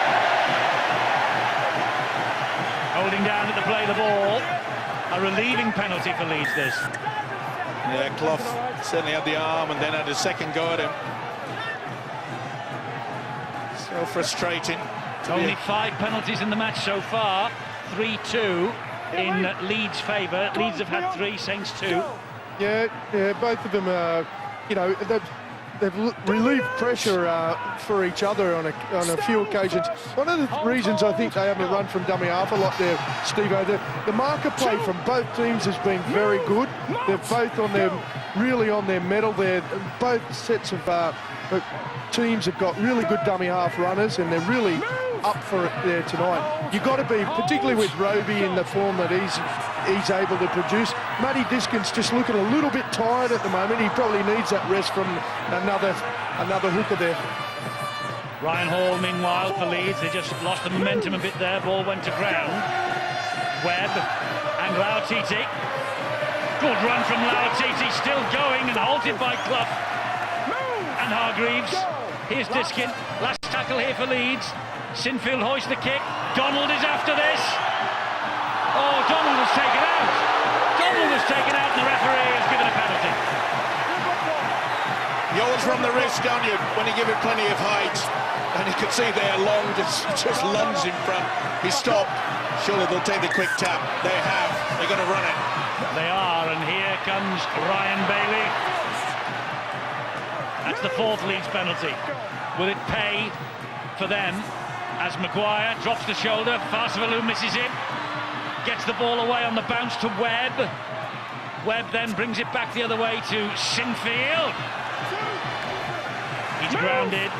Holding down at the play of the ball. A relieving penalty for Leeds, this. Yeah, Clough certainly had the arm and then had a second go at him. So frustrating. Only 5 penalties in the match so far. 3-2 in Leeds' favour. Leeds have had 3, Saints 2. Yeah, both of them are, they've relieved pressure for each other on a few occasions. One of the reasons I think they haven't run from dummy half a lot there, Steve-O, the marker play from both teams has been very good. They're both really on their mettle there. Both sets of teams have got really good dummy half runners, and they're really up for it there tonight. You've got to be, particularly with Roby in the form that he's able to produce. Matty Diskin's just looking a little bit tired at the moment. He probably needs that rest from another hooker there. Ryan Hall, meanwhile, for Leeds, they just lost the momentum a bit there. Ball went to ground. Webb and Lautiti. Good run from Lautiti, still going and halted by Clough and Hargreaves. Here's Diskin. Last tackle here for Leeds. Sinfield hoists the kick. Donald is after this. Oh, Donald was taken out. Donald was taken out, and the referee has given a penalty. You always run the risk, don't you, when you give it plenty of height. And you can see there, Long just lunged in front. He stopped. Surely they'll take the quick tap. They have. They're going to run it. They are, and here comes Ryan Bailey. That's the 4th Leeds penalty. Will it pay for them? As Maguire drops the shoulder, Farsivalou misses it. Gets the ball away on the bounce to Webb. Webb then brings it back the other way to Sinfield. He's grounded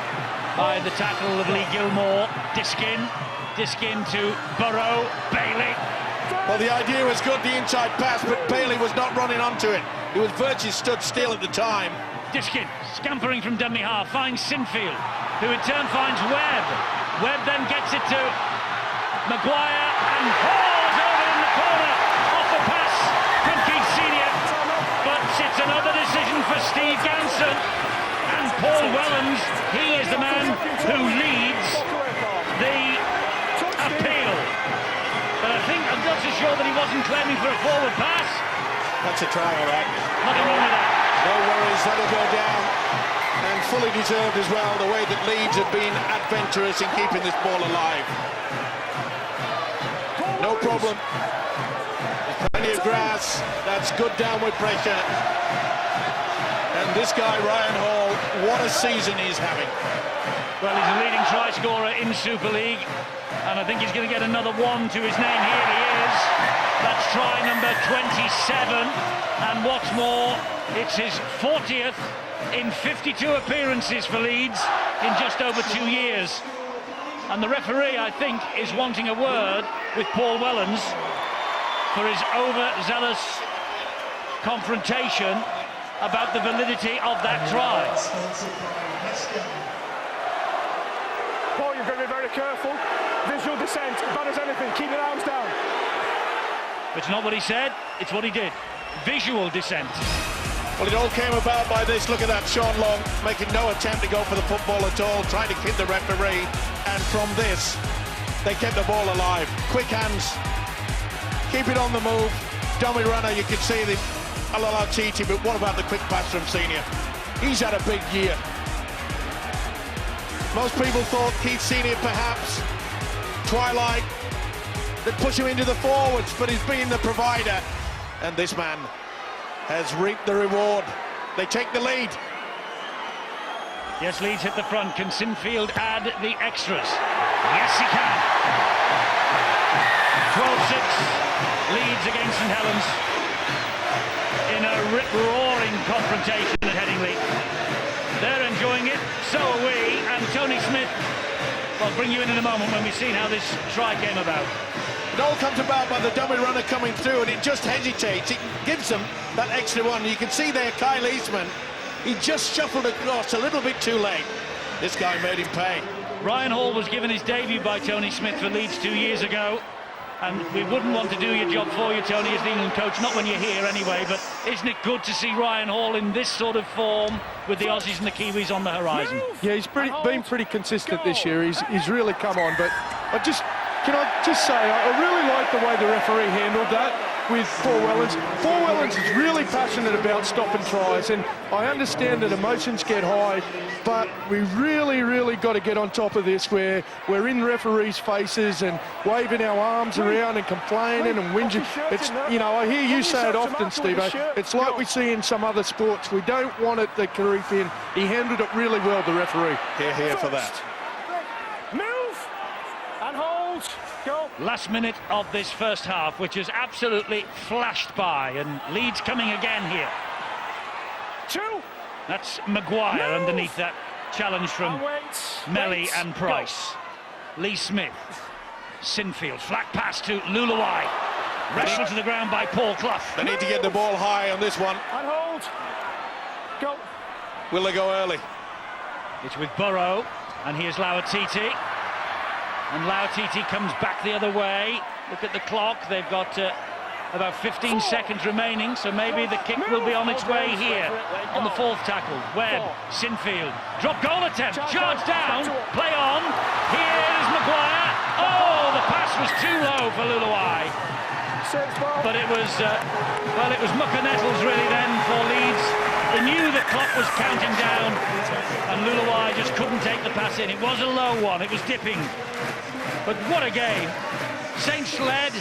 by the tackle of Lee Gilmore. Diskin to Burrow. Bailey. Well, the idea was good, the inside pass, but Bailey was not running onto it. He was virtually stood still at the time. Diskin scampering from dummy half, finds Sinfield, who in turn finds Webb. Webb then gets it to Maguire and hauls over in the corner off the pass from Keith Senior. But it's another decision for Steve Ganson. And Paul Wellens, he is the man who leads the appeal. But I think I'm not so sure that he wasn't claiming for a forward pass. That's a try, all right. Nothing wrong with that. No worries, that'll go down. And fully deserved as well, the way that Leeds have been adventurous in keeping this ball alive. No problem. There's plenty of grass. That's good downward pressure. And this guy, Ryan Hall, what a season he's having. Well, he's a leading try scorer in Super League, and I think he's going to get another one to his name. Here he is. That's try number 27, and what's more, it's his 40th in 52 appearances for Leeds in just over 2 years. And the referee, I think, is wanting a word with Paul Wellens for his overzealous confrontation about the validity of that try. Paul, you've got to be very careful. Visual dissent, bad as anything. Keep your arms down. It's not what he said, it's what he did. Visual dissent. Well, it all came about by this. Look at that, Sean Long making no attempt to go for the football at all, trying to kid the referee. And from this, they kept the ball alive. Quick hands, keep it on the move. Dummy runner, you can see the Titi, but what about the quick pass from Senior? He's had a big year. Most people thought Keith Senior perhaps, Twilight, they'd push him into the forwards, but he's been the provider. And this man has reaped the reward. They take the lead. Yes, Leeds hit the front. Can Sinfield add the extras? Yes, he can. 12-6, Leeds against St Helens in a rip-roaring confrontation at Headingley. They're enjoying it, so are we, and Tony Smith. I'll bring you in a moment when we've seen how this try came about. It all comes about by the dummy runner coming through, and it just hesitates. It gives them that extra one. You can see there Kyle Eastman, he just shuffled across a little bit too late. This guy made him pay. Ryan Hall was given his debut by Tony Smith for Leeds 2 years ago, and we wouldn't want to do your job for you, Tony, as the England coach, not when you're here anyway, but isn't it good to see Ryan Hall in this sort of form with the Aussies and the Kiwis on the horizon? Yeah, he's been pretty consistent this year. He's really come on, but can I just say, I really like the way the referee handled that with Paul Wellens. Paul Wellens is really passionate about stopping tries, and I understand that emotions get high, but we really got to get on top of this, where we're in referees' faces and waving our arms around and complaining and whinging. It's, you know, I hear you say it often, Steve. It's like we see in some other sports. We don't want it to creep in. He handled it really well, the referee. Here for that. Move and hold. Go. Last minute of this first half, which has absolutely flashed by, and Leeds coming again here. 2. That's Maguire underneath that challenge from Melly and Price. Lee Smith, Sinfield, flat pass to Luluai, wrestled to the ground by Paul Clough. They need to get the ball high on this one. And hold. Go. Will they go early? It's with Burrow, and here's Lauatiti. And Lauatiti comes back the other way. Look at the clock, they've got about 15 seconds remaining, so maybe the kick will be on its way here on the fourth tackle. Webb, Sinfield, drop goal attempt, charge down, play on. Here's Maguire. Oh, the pass was too low for Luluai. But it was, well, it was muck and nettles really then for Leeds. They knew the clock was counting down, and Luluai just couldn't take the pass in. It was a low one, it was dipping. But what a game. Saints led,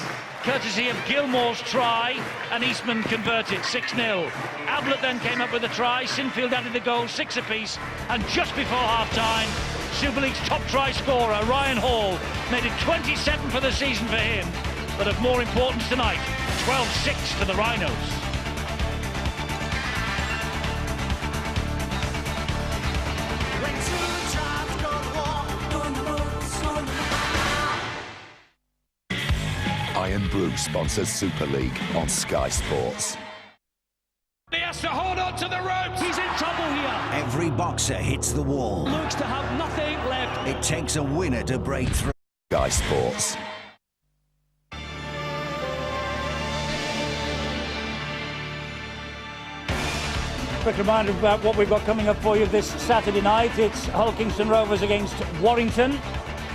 courtesy of Gilmore's try, and Eastman converted 6-0. Ablett then came up with a try, Sinfield added the goal, 6 apiece, and just before half-time, Super League's top try scorer, Ryan Hall, made it 27 for the season for him, but of more importance tonight, 12-6 to the Rhinos. Iron Brew sponsors Super League on Sky Sports. He has to hold on to the ropes. He's in trouble here. Every boxer hits the wall. Looks to have nothing left. It takes a winner to break through. Sky Sports. Quick reminder about what we've got coming up for you this Saturday night. It's Hull Kingston Rovers against Warrington.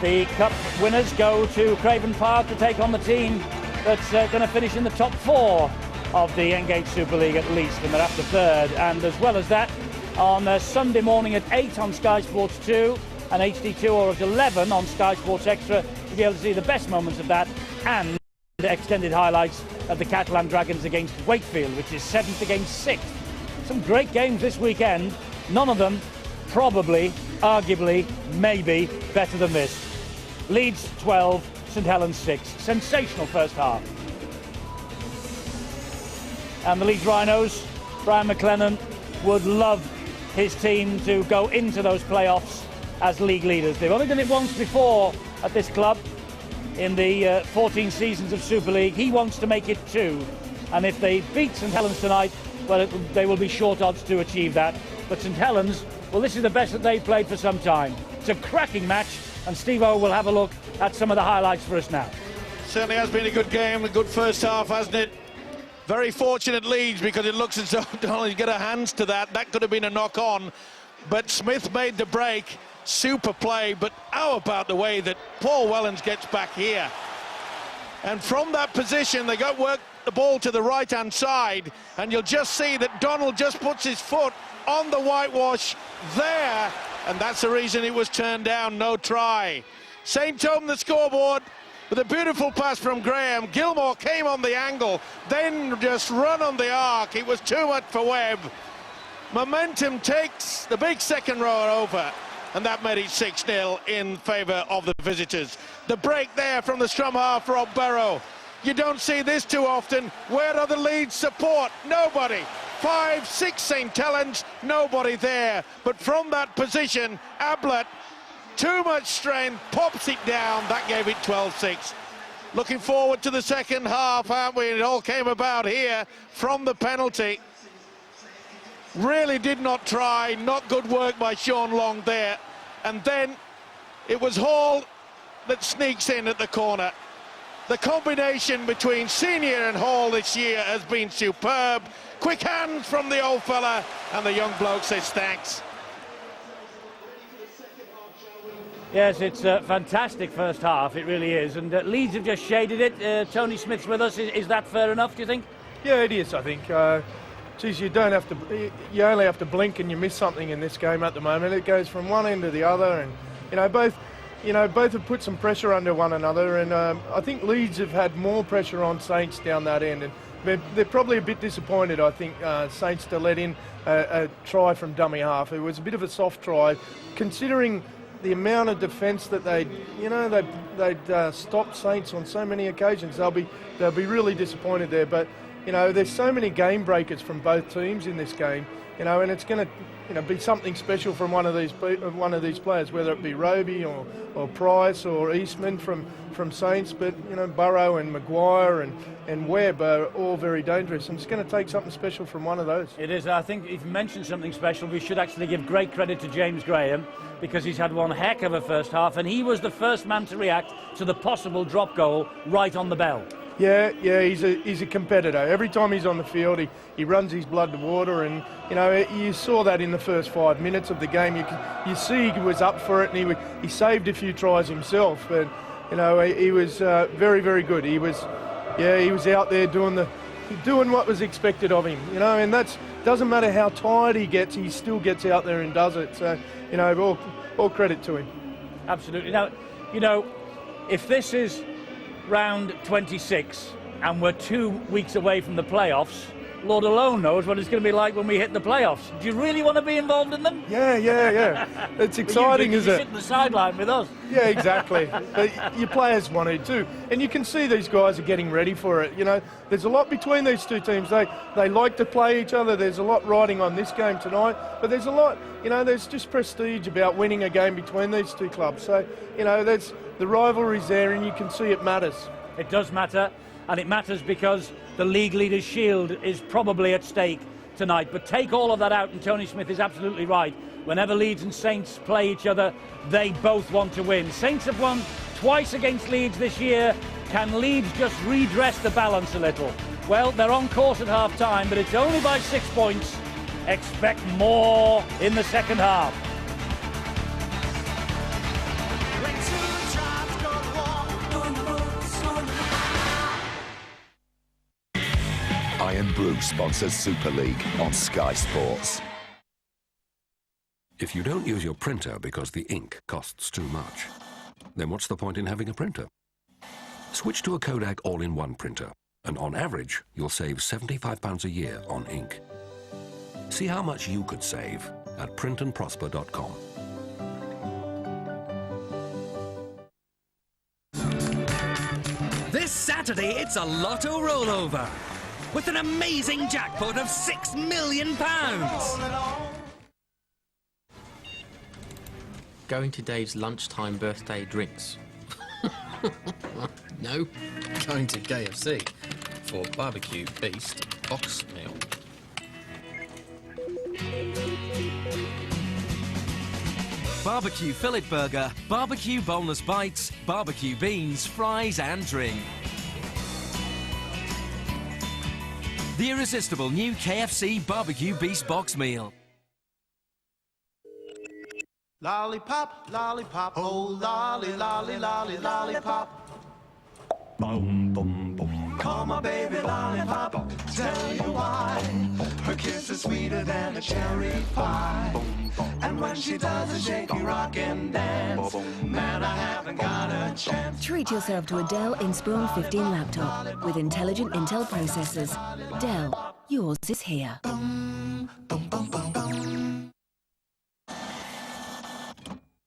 The Cup winners go to Craven Park to take on the team that's going to finish in the top 4 of the Engage Super League at least, and they're after 3rd. And as well as that, on Sunday morning at 8 on Sky Sports 2 and HD2, or at 11 on Sky Sports Extra, you'll be able to see the best moments of that and the extended highlights of the Catalan Dragons against Wakefield, which is 7th against 6th some great games this weekend. None of them probably, arguably, maybe better than this. Leeds 12, St Helens 6. Sensational first half. And the Leeds Rhinos, Brian McLennan, would love his team to go into those playoffs as league leaders. They've only done it once before at this club in the 14 seasons of Super League. He wants to make it 2. And if they beat St Helens tonight, well, they will be short odds to achieve that. But St Helens, well, this is the best that they've played for some time. It's a cracking match, and Steve-O will have a look at some of the highlights for us now. Certainly has been a good game, a good first half, hasn't it? Very fortunate Leeds, because it looks as though Donald's got her hands to that. That could have been a knock-on, but Smith made the break. Super play, but how about the way that Paul Wellens gets back here? And from that position, they got work the ball to the right-hand side, and you'll just see that Donald just puts his foot on the whitewash there, and that's the reason it was turned down, no try. St Tom the scoreboard with a beautiful pass from Graham. Gilmore came on the angle, then just run on the arc. It was too much for Webb. Momentum takes the big second row over, and that made it 6-0 in favour of the visitors. The break there from the scrum half, Rob Barrow. You don't see this too often. Where are the Leeds support? Nobody. 5-6 St Helens, nobody there. But from that position, Ablett, too much strength, pops it down. That gave it 12-6. Looking forward to the second half, aren't we? It all came about here from the penalty. Really did not try, not good work by Sean Long there. And then it was Hall that sneaks in at the corner. The combination between Senior and Hall this year has been superb. Quick hands from the old fella, and the young bloke says thanks. Yes, it's a fantastic first half, it really is. And Leeds have just shaded it. Tony Smith's with us. Is that fair enough, do you think? Yeah, it is, I think. Geez, you only have to blink and you miss something in this game at the moment. It goes from one end to the other, and both have put some pressure under one another, and I think Leeds have had more pressure on Saints down that end, and they're probably a bit disappointed, I think, Saints to let in a try from dummy half. It was a bit of a soft try, considering the amount of defence that they'd stopped Saints on so many occasions. They'll be really disappointed there, but there's so many game breakers from both teams in this game, and it's going to be something special from one of these players, whether it be Roby or Price or Eastman from Saints. But Burrow and Maguire and Webb are all very dangerous, and it's going to take something special from one of those. It is. I think if you mentioned something special, we should actually give great credit to James Graham, because he's had one heck of a first half, and he was the first man to react to the possible drop goal right on the bell. Yeah, he's a competitor. Every time he's on the field, he runs his blood to water, and you saw that in the first 5 minutes of the game. You see he was up for it, and he saved a few tries himself. But he was very, very good. He was out there doing what was expected of him. And that doesn't matter how tired he gets, he still gets out there and does it. So all credit to him. Absolutely. Now, if this is round 26 and we're 2 weeks away from the playoffs, Lord alone knows what it's going to be like when we hit the playoffs. Do you really want to be involved in them? Yeah. It's exciting, isn't it? You sit on the sideline with us. Yeah, exactly. Your players want it too. And you can see these guys are getting ready for it. There's a lot between these two teams. They like to play each other. There's a lot riding on this game tonight. But there's a lot, there's just prestige about winning a game between these two clubs. So, there's the rivalry's there, and you can see it matters. It does matter, and it matters because the league leaders' shield is probably at stake tonight. But take all of that out, and Tony Smith is absolutely right. Whenever Leeds and Saints play each other, they both want to win. Saints have won twice against Leeds this year. Can Leeds just redress the balance a little? Well, they're on course at half-time, but it's only by 6 points. Expect more in the second half. Iron Brew sponsors Super League on Sky Sports. If you don't use your printer because the ink costs too much, then what's the point in having a printer? Switch to a Kodak all-in-one printer, and on average, you'll save £75 a year on ink. See how much you could save at printandprosper.com. This Saturday, it's a lotto rollover with an amazing jackpot of £6 million. Going to Dave's lunchtime birthday drinks. No, going to KFC for barbecue beast box meal. Barbecue fillet burger, barbecue boneless bites, barbecue beans, fries and drink. The irresistible new KFC barbecue beast box meal. Lollipop, lollipop, oh lolly, lolly, lolly, lollipop. Boom, boom, boom. Call my baby lollipop, tell you why. Her kiss is sweeter than a cherry pie. And when she does a shaky rock and dance, man, I haven't got a chance. Treat yourself to a Dell Inspiron 15 laptop with intelligent Intel processors. Dell, yours is here.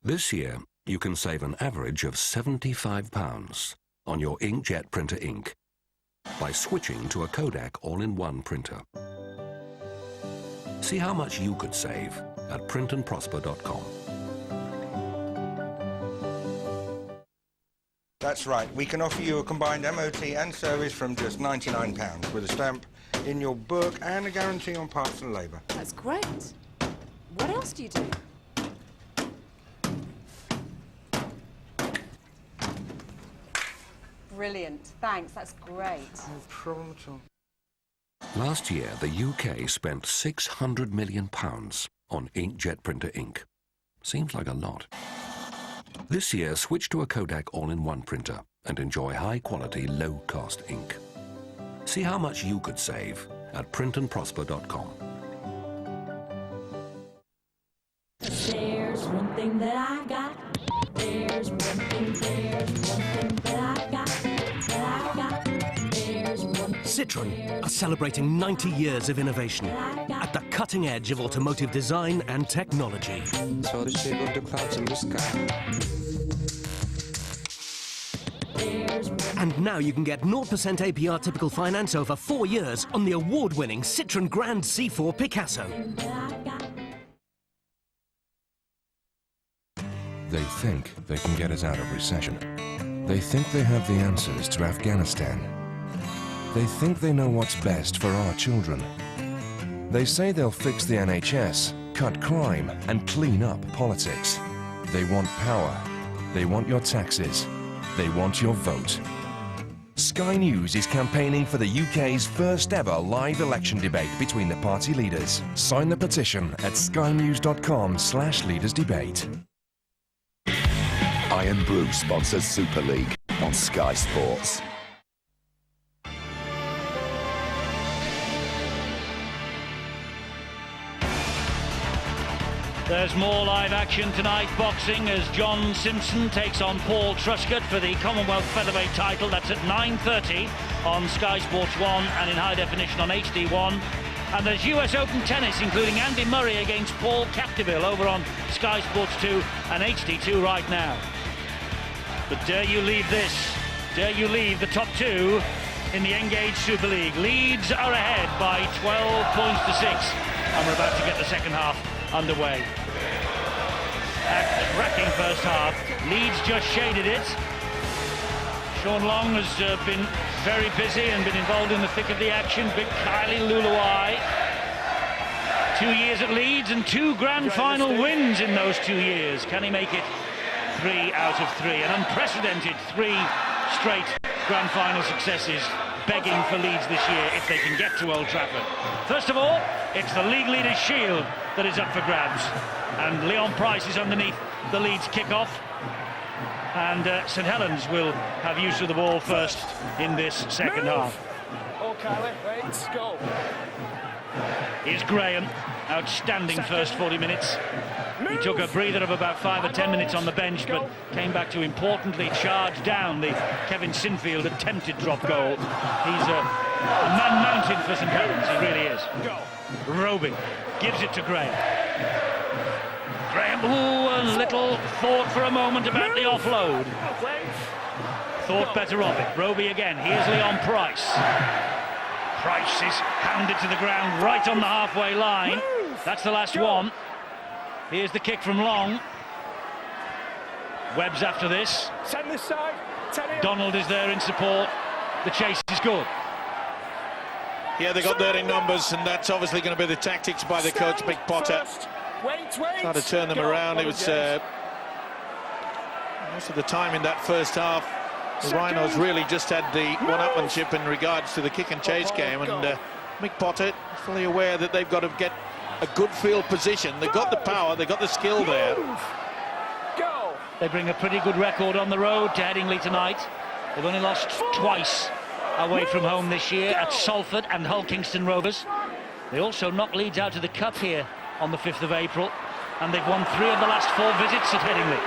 This year, you can save an average of £75 on your inkjet printer ink by switching to a Kodak all-in-one printer. See how much you could save at printandprosper.com. That's right. We can offer you a combined MOT and service from just £99 with a stamp in your book and a guarantee on parts and labour. That's great. What else do you do? Brilliant. Thanks. That's great. No problem at all. Last year, the UK spent £600 million on inkjet printer ink. Seems like a lot. This year, switch to a Kodak all-in-one printer and enjoy high-quality, low-cost ink. See how much you could save at printandprosper.com. There's one thing that I got. There's one thing that I got. Citroën are celebrating 90 years of innovation at the cutting edge of automotive design and technology. So the shape of the clouds in the sky. And now you can get 0% APR typical finance over 4 years on the award-winning Citroën Grand C4 Picasso. They think they can get us out of recession. They think they have the answers to Afghanistan. They think they know what's best for our children. They say they'll fix the NHS, cut crime, and clean up politics. They want power. They want your taxes. They want your vote. Sky News is campaigning for the UK's first ever live election debate between the party leaders. Sign the petition at skynews.com/leadersdebate. Iron Brew sponsors Super League on Sky Sports. There's more live action tonight, boxing, as John Simpson takes on Paul Truscott for the Commonwealth Featherweight title. That's at 9:30 on Sky Sports 1 and in high definition on HD1. And there's US Open tennis, including Andy Murray against Paul Capdeville over on Sky Sports 2 and HD2 right now. But dare you leave this? Dare you leave the top two in the Engage Super League? Leeds are ahead by 12 points to 6. And we're about to get the second half underway. A cracking first half. Leeds just shaded it. Sean Long has been very busy and been involved in the thick of the action. Big Kylie Luluai. 2 years at Leeds and 2 grand final wins in those 2 years. Can he make it 3 out of 3? An unprecedented 3 straight grand final successes begging for Leeds this year if they can get to Old Trafford. First of all, it's the league leaders' shield that is up for grabs. And Leon Price is underneath the Leeds kick-off. And St Helens will have use of the ball first in this second half. Oh, Kylie, wait, go. Here's Graham. Outstanding first 40 minutes. He took a breather of about 5 or 10 minutes on the bench, but came back to importantly charge down the Kevin Sinfield attempted drop goal. He's a man mounted for St Helens, he really is. Robing. gives it to Graham. Graham, a little thought for a moment about the offload. Thought better of it. Roby again. Here's Leon Price. Price is hounded to the ground right on the halfway line. That's the last one. Here's the kick from Long. Webb's after this. Send this side. Donald is there in support. The chase is good. Yeah, they got there in numbers, and that's obviously going to be the tactics by the coach, Mick Potter. Trying to turn them around. It was most of the time in that first half, the Rhinos really just had the one-upmanship in regards to the kick and chase game, and Mick Potter is fully aware that they've got to get a good field position. They've got the power, they've got the skill there. They bring a pretty good record on the road to Headingley tonight. They've only lost twice away from home this year at Salford and Hull Kingston Rovers. They also knocked Leeds out of the Cup here on the 5th of April, and they've won 3 of the last 4 visits at Headingley.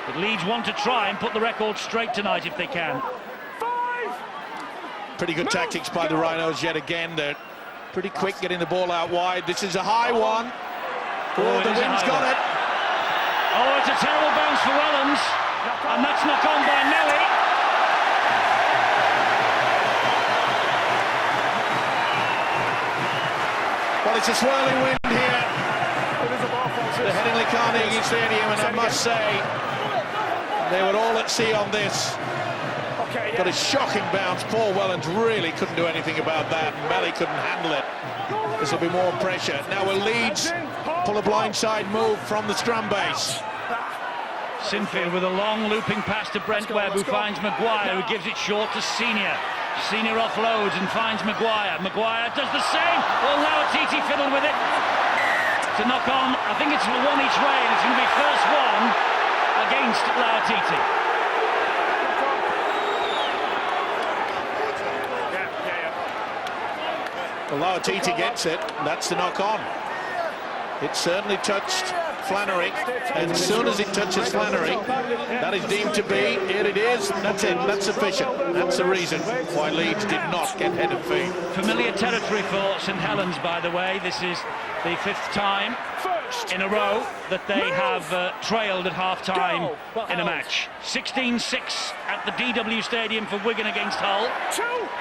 But Leeds want to try and put the record straight tonight if they can. Pretty good tactics by the Rhinos yet again. They're pretty quick getting the ball out wide. This is a high one. Oh, the wind's got it. Oh, it's a terrible bounce for Wellens, and that's knocked on by Melly. Well, it's a swirling wind here at Headingley Carnegie Stadium, and I must say, they were all at sea on this. Got a shocking bounce. Paul Wellens really couldn't do anything about that, and Melly couldn't handle it. This will be more pressure. Now will Leeds pull a blindside move from the scrum base. Sinfield with a long looping pass to Brent Webb, who finds Maguire, who gives it short to Senior. Senior offloads and finds Maguire. Maguire does the same. Oh, Lauatiti fiddled with it. To knock on, I think it's one each way, and it's going to be first one against Lauatiti. Well, Lauatiti gets it, and that's the knock on. It certainly touched Flannery, and as soon as it touches Flannery, that is deemed to be, here it is, that's it, that's sufficient. That's the reason why Leeds did not get head and feet. Familiar territory for St Helens, by the way. This is the 5th time in a row that they have trailed at half-time in a match. 16-6 at the DW Stadium for Wigan against Hull.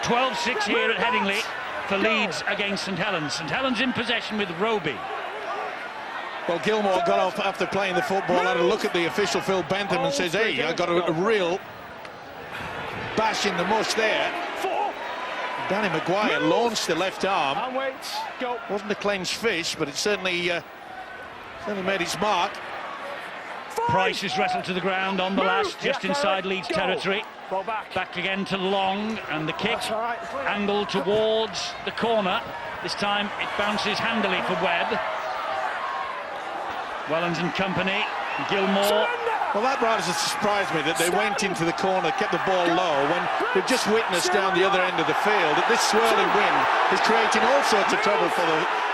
12-6 here at Headingley for Leeds against St Helens. St Helens in possession with Roby. Well, Gilmore got off after playing the football, had a look at the official Phil Bentham and says, hey, I got a real bash in the mush there. Danny Maguire launched the left arm. Wasn't a clenched fish, but it certainly made its mark. Price is wrestled to the ground on the last, just inside Leeds territory. Back again to Long, and the kick angled towards the corner. This time it bounces handily for Webb. Wellens and company, Gilmore. Well, that rather surprised me that they went into the corner, kept the ball low, when they've just witnessed down the other end of the field that this swirling wind is creating all sorts of trouble for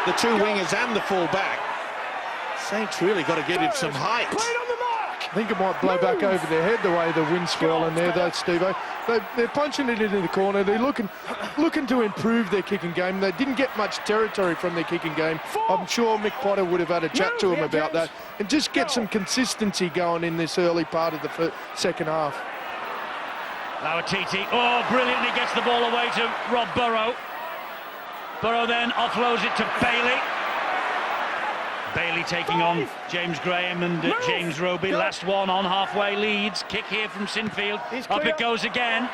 the 2 wingers and the full back. Saints really got to give him some height. I think it might blow back over their head the way the wind's swirling there, though, Steve-O. They're punching it into the corner. They're looking to improve their kicking game. They didn't get much territory from their kicking game. I'm sure Mick Potter would have had a chat to him about that and just get some consistency going in this early part of the second half. Lauatiti, oh, brilliantly gets the ball away to Rob Burrow. Burrow then offloads it to Bailey. Bailey taking on James Graham and James Roby. Last one on halfway Leeds. Kick here from Sinfield. Up it goes again.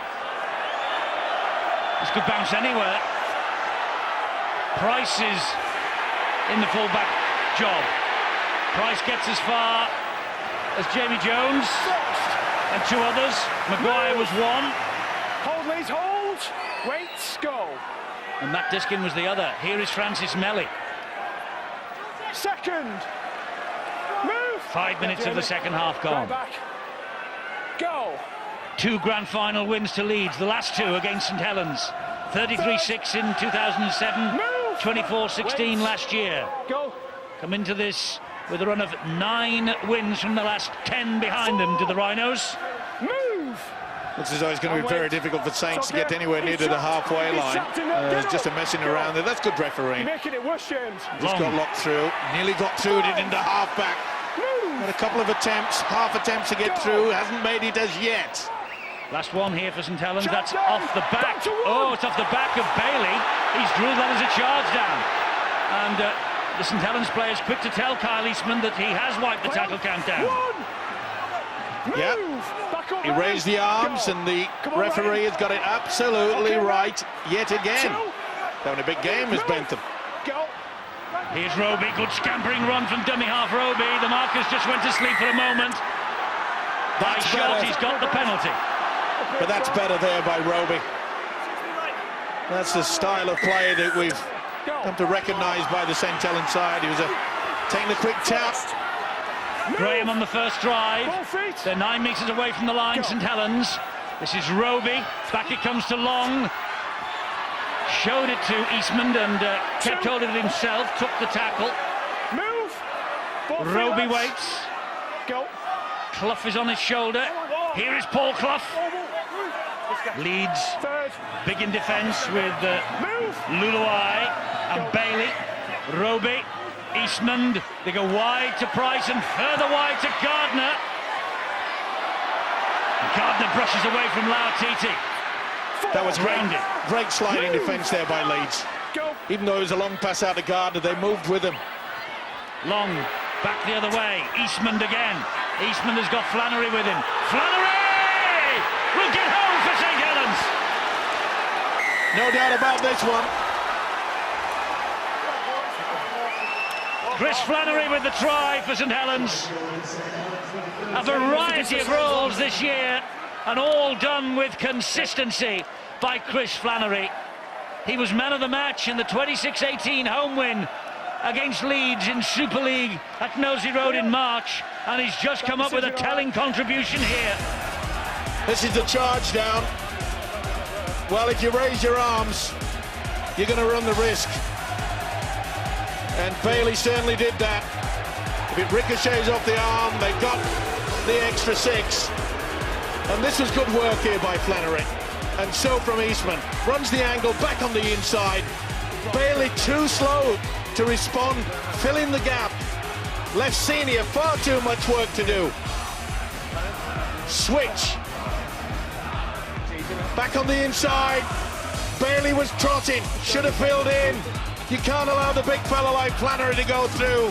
This could bounce anywhere. Price is in the full-back job. Price gets as far as Jamie Jones and 2 others. Maguire was 1. Hold, Leeds, hold. Wait, go. And Matt Diskin was the other. Here is Francis Melly. Second. Move. 5 minutes of the second half gone. Back. Go. 2 grand final wins to Leeds, the last 2 against St Helens. 33-6 in 2007, 24-16 last year. Go. Come into this with a run of 9 wins from the last 10 behind them to the Rhinos. Move. Looks as though it's going to be very difficult for Saints to get anywhere near to the halfway line. Just a messing around there. That's good refereeing. Making it worse, James. Just got locked through. Nearly got through it into half-back. Had a couple of attempts, half attempts to get through. Hasn't made it as yet. Last one here for St Helens. That's off the back. Oh, it's off the back of Bailey. He's ruled that as a charge down. And the St Helens player is quick to tell Kyle Eastman that he has wiped the tackle count down. Yep. He raised the arms and the referee has got it absolutely right yet again. Having a big game is Bentham. Here's Roby, good scampering run from dummy half Roby. The markers just went to sleep for a moment. That's shot, he's got the penalty. But that's better there by Roby. That's the style of play that we've come to recognise by the St Helens side. He was taking a quick tap. Graham on the first drive. They're 9 metres away from the line, St Helens. This is Roby. Back it comes to Long. Showed it to Eastman and kept hold of it himself. Took the tackle. Roby waits. Clough is on his shoulder. Here is Paul Clough. Leeds big in defence with Luluai and Bailey. Roby. Eastman, they go wide to Price and further wide to Gardner. Gardner brushes away from Lautiti. That was great sliding defence there by Leeds. Even though it was a long pass out to Gardner, they moved with him. Long, back the other way. Eastman again. Eastman has got Flannery with him. Flannery will get home for St Helens. No doubt about this one. Chris Flannery with the try for St Helens. A variety of roles this year, and all done with consistency by Chris Flannery. He was man of the match in the 26-18 home win against Leeds in Super League at Nosey Road in March, and he's just come up with a telling contribution here. This is the charge down. Well, if you raise your arms, you're going to run the risk. And Bailey certainly did that. If it ricochets off the arm, they've got the extra 6. And this was good work here by Flannery. And so from Eastman. Runs the angle back on the inside. Bailey too slow to respond, fill in the gap. Left Senior far too much work to do. Switch. Back on the inside. Bailey was trotting, should have filled in. You can't allow the big fella like Flannery to go through.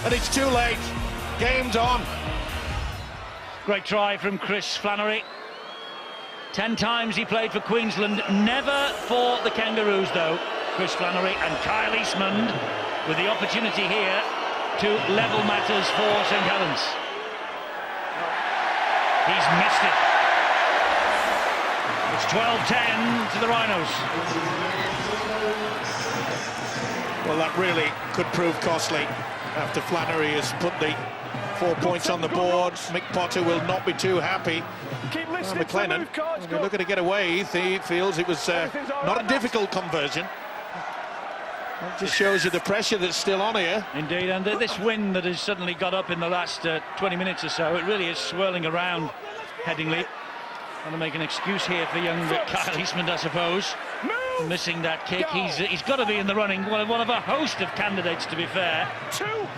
And it's too late. Game's on. Great try from Chris Flannery. 10 times he played for Queensland, never for the Kangaroos though. Chris Flannery and Kyle Eastman with the opportunity here to level matters for St Helens. He's missed it. It's 12-10 to the Rhinos. Well, that really could prove costly after Flannery has put the 4 points on the board. Mick Potter will not be too happy. McLennan, when you're looking to get away, he feels it was not a difficult conversion. It just shows you the pressure that's still on here. Indeed, and this wind that has suddenly got up in the last 20 minutes or so, it really is swirling around Headingley. Trying to make an excuse here for young Kyle Eastman, I suppose. Missing that kick. He's got to be in the running. One of a host of candidates, to be fair,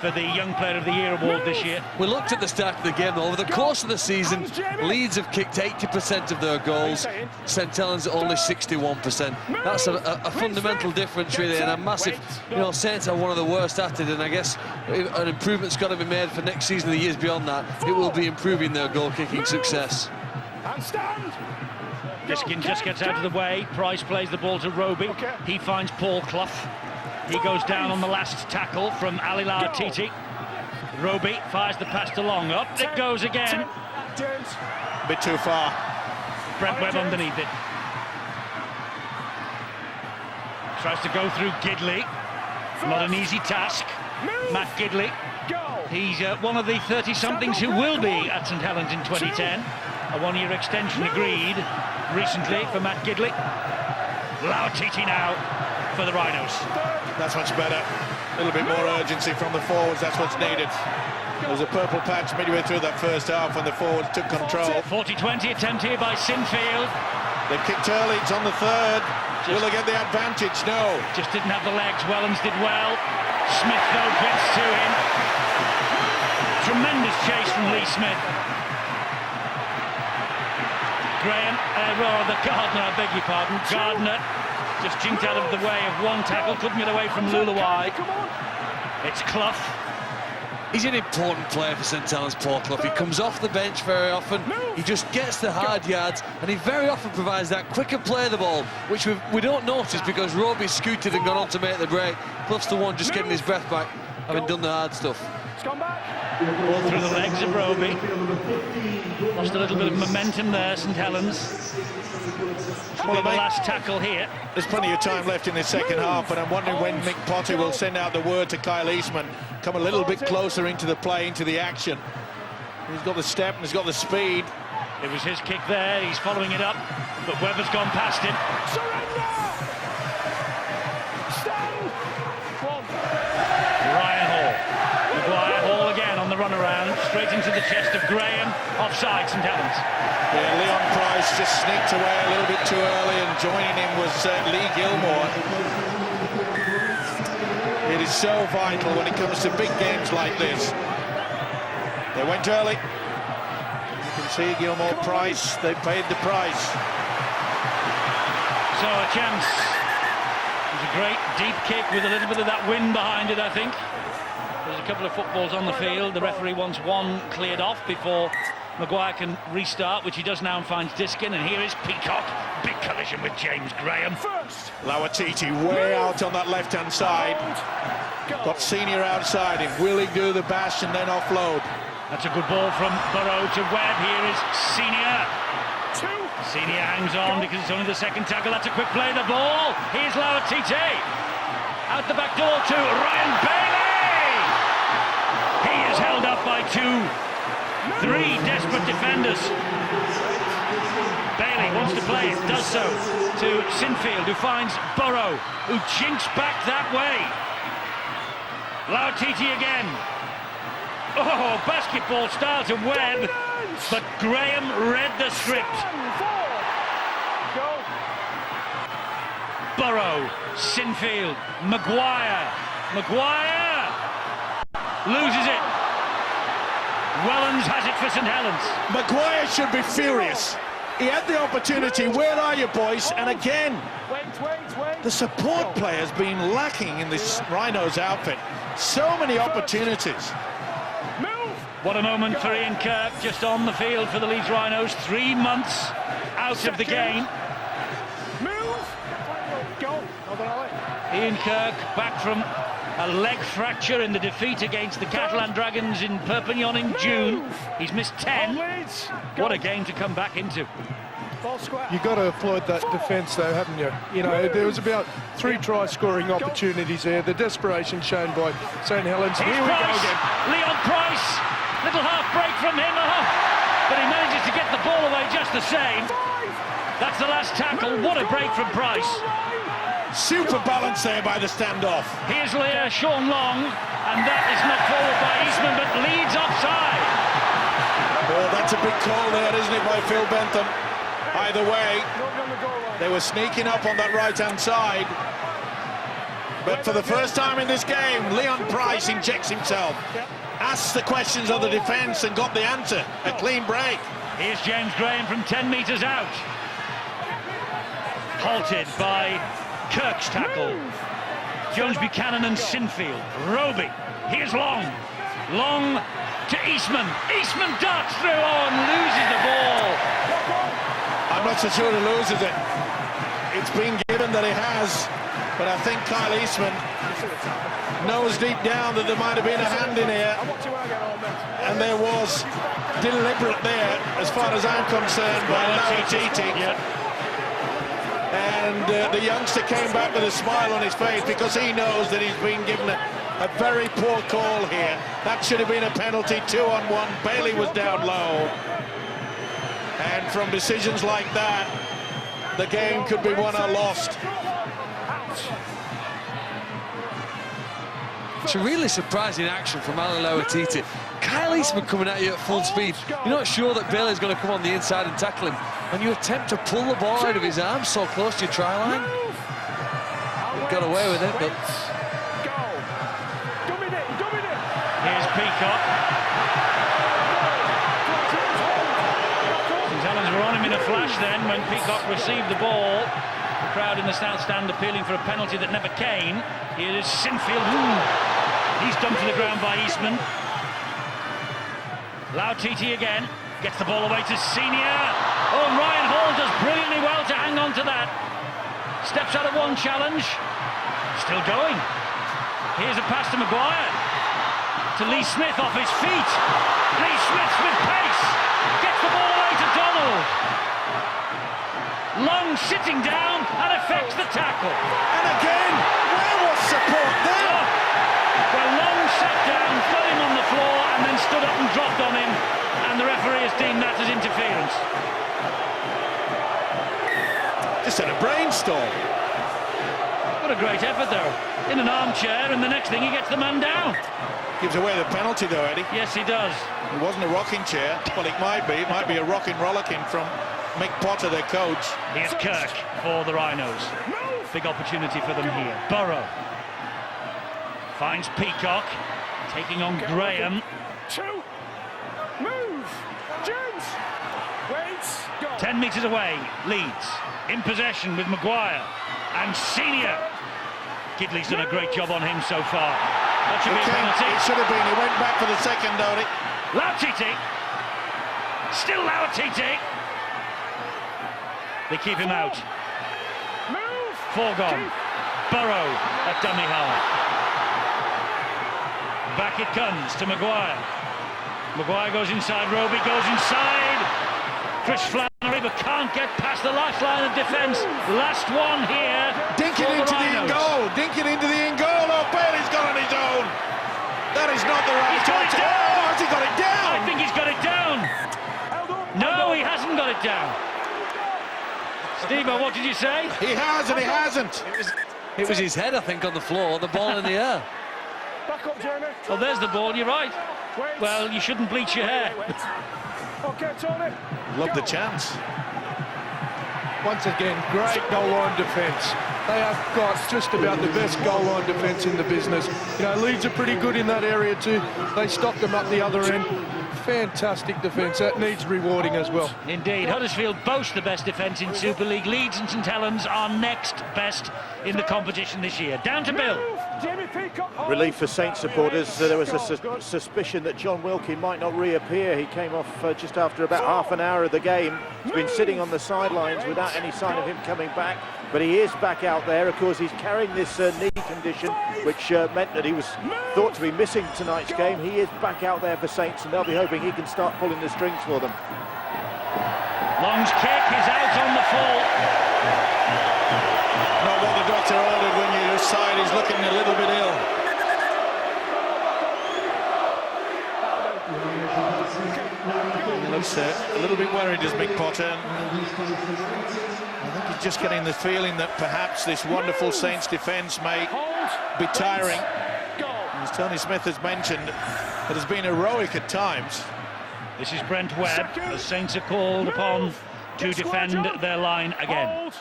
for the Young Player of the Year award this year. We looked at the start of the game. Over the course of the season, Leeds have kicked 80% of their goals. St Helens only 61%. That's a fundamental difference, really, and a massive. You know, Saints are one of the worst at it, and I guess an improvement's got to be made for next season and the years beyond that. It will be improving their goal-kicking success. And stand. Diskin just gets out of the way. Price plays the ball to Roby. He finds Paul Clough. He goes down on the last tackle from Ali Lautiti. Roby fires the pass to Long. Up it goes again. A bit too far. Brent Webb underneath it. Tries to go through Gidley. Not an easy task. Matt Gidley. He's one of the 30-somethings who will be at St Helens in 2010. A one-year extension agreed recently for Matt Gidley. Lautiti now for the Rhinos. That's much better. A little bit more urgency from the forwards, that's what's needed. There was a purple patch midway through that first half when the forwards took control. 40-20 attempt here by Sinfield. They kicked early, it's on the third. Will they get the advantage? No. Just didn't have the legs. Wellens did well. Smith, though, gets to him. Tremendous chase from Lee Smith. Graham, the Gardner, I beg your pardon. Gardner just jinked out of the way of one tackle, couldn't get away from Luluai. It's Clough. He's an important player for St Helens, Paul Clough. He comes off the bench very often. He just gets the hard yards, and he very often provides that quicker play of the ball, which we don't notice because Roby's scooted and gone on to make the break. Clough's the one just getting his breath back, having done the hard stuff. Ball through the legs of Roby. Lost a little bit of momentum there, St Helens. Well, the last tackle here. There's plenty of time left in the second half, and I'm wondering when Mick Potter will send out the word to Kyle Eastman. Come a little bit closer into the play, into the action. He's got the step and he's got the speed. It was his kick there, he's following it up, but Webber's gone past him. Surrender! Stand! Ryan Hall. Maguire Hall again on the run around, straight into the chest of Graham, offside St Helens. Yeah, Leon Price just sneaked away a little bit too early, and joining him was Lee Gilmore. It is so vital when it comes to big games like this. They went early. You can see Gilmore, Price, they paid the price. So a chance. It was a great deep kick with a little bit of that wind behind it, I think. There's a couple of footballs on the field. The referee wants one cleared off before Maguire can restart, which he does now and finds Diskin. And here is Peacock. Big collision with James Graham. Lauatiti way out on that left-hand side. Got Senior outside him. Will he do the bash and then offload? That's a good ball from Burrow to Webb. Here is Senior. Senior hangs on because it's only the second tackle. That's a quick play. The ball. Here's Lauatiti. Out the back door to Ryan Bailey. He is held up by three desperate defenders. Bailey wants to play it, does so to Sinfield, who finds Burrow, who jinks back that way. Lauatiti again. Oh, basketball style to Webb, but Graham read the script. Burrow, Sinfield, Maguire loses it. Wellens has it for St Helens. Maguire should be furious. He had the opportunity. Where are you, boys? And again, the support play has been lacking in this Rhinos outfit. So many opportunities. What a moment for Ian Kirk, just on the field for the Leeds Rhinos. 3 months out of the game. Ian Kirk back from a leg fracture in the defeat against the Catalan Dragons in Perpignan in June. He's missed 10. What a game to come back into. You've got to applaud that defence, though, haven't you? You know, there was about 3 try-scoring opportunities there. The desperation shown by St Helens. Here we go again. Leon Price, little half break from him, but he manages to get the ball away just the same. That's the last tackle. What a break from Price. Super balance there by the standoff. Here's Sean Long, and that is not forward by Eastman, but Leeds offside. Oh, that's a big call there, isn't it, by Phil Bentham? Either way, they were sneaking up on that right-hand side. But for the first time in this game, Leon Price injects himself. Asks the questions of the defence and got the answer. A clean break. Here's James Graham from 10 metres out. Halted by Kirk's tackle. Jones Buchanan and Sinfield. Roby. Here's Long. Long to Eastman. Eastman darts through and loses the ball. I'm not so sure he loses it. It's been given that he has, but I think Kyle Eastman knows deep down that there might have been a hand in here, and there was deliberate there, as far as I'm concerned, by Lauatiti. And the youngster came back with a smile on his face because he knows that he's been given a very poor call here. That should have been a penalty, 2-on-1. Bailey was down low. And from decisions like that, the game could be won or lost. It's a really surprising action from Ali Lauatiti. Kyle Eastman coming at you at full speed. You're not sure that Bailey's going to come on the inside and tackle him, and you attempt to pull the ball out of his arms so close to your try line. He got away with it, but... Here's Peacock. St Helens were on him in a flash then when Peacock received the ball. The crowd in the south stand appealing for a penalty that never came. Here is Sinfield. He's dumped to the ground by Eastman. Lautiti again. Gets the ball away to Senior. Oh, and Ryan Hall does brilliantly well to hang on to that. Steps out of one challenge. Still going. Here's a pass to Maguire. To Lee Smith off his feet. Lee Smith with pace. Gets the ball away to Donald. Long sitting down and affects the tackle. And again, where was support there? Well, Long sat down, fell him on the floor, and then stood up and dropped on him, and the referee has deemed that as interference. Just had a brainstorm. What a great effort, though. In an armchair, and the next thing he gets the man down. Gives away the penalty, though, Eddie. Yes, he does. It wasn't a rocking chair. Well, it might be. It might be a rocking rollicking from Mick Potter, their coach. Here's Kirk for the Rhinos. Big opportunity for them here. Burrow finds Peacock, taking on Graham. Move! James! Waits! Go! 10 metres away, Leeds in possession with Maguire and Senior. Gidley's done a great job on him so far. That should be a penalty. It should have been. He went back for the second, don't he? Lautiti. Still Lautiti. They keep him out. Move! Foregone. Burrow at dummy half. Back it comes to Maguire. Maguire goes inside, Roby goes inside. Chris Flannery, but can't get past the last line of defence. Last one here. Dink it into the in goal. Dink it into the in goal. Oh, Bailey's got on his own. That is not the right time. Oh, has he got it down? I think he's got it down. No, he hasn't got it down. Steve, what did you say? He has and he hasn't. It was his head, I think, on the floor, the ball in the air. Back up, Jeremy. Well, there's the ball, you're right. Well, you shouldn't bleach your hair. Okay, Tony. Love the chance. Once again, great goal line defence. They have got just about the best goal line defence in the business. You know, Leeds are pretty good in that area too. They stopped them up the other end. Fantastic defence. That needs rewarding as well. Indeed. Huddersfield boast the best defence in Super League. Leeds and St Helens are next best in the competition this year. Down to Bill. Relief for Saints supporters. There was a suspicion that John Wilkie might not reappear. He came off just after about half an hour of the game. He's been sitting on the sidelines without any sign of him coming back. But he is back out there. Of course, he's carrying this knee condition, which meant that he was thought to be missing tonight's game. He is back out there for Saints, and they'll be hoping he can start pulling the strings for them. Long's kick is out on the full. Not what the doctor ordered when your side is looking a little bit ill. He looks a little bit worried, does Mick Potter. I think he's just getting the feeling that perhaps this wonderful Saints defence may be tiring. As Tony Smith has mentioned, it has been heroic at times. This is Brent Webb, as Saints are called upon to defend their line again.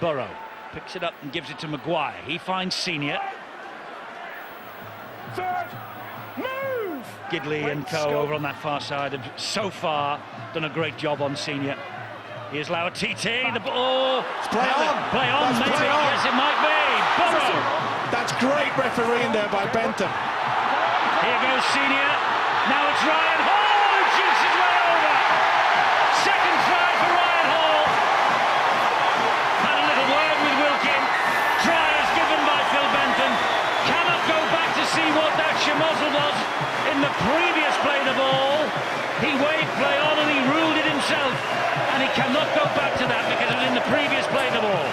Burrow picks it up and gives it to Maguire. He finds Senior. Gidley and co over on that far side have so far done a great job on Senior. Here's Lautiti. The ball. Play on. Play on, That's maybe. play on. Yes, it might be. Burrow. That's great refereeing there by Bentham. Here goes Senior. Now it's Ryan Hall who shoots his way over. Second try for Ryan Hall. Had a little word with Wilkin. Try is given by Phil Bentham. Cannot go back to see what that schmozzle was in the previous play the ball. He waved play on and he ruled it himself. And he cannot go back to that because it was in the previous play the ball.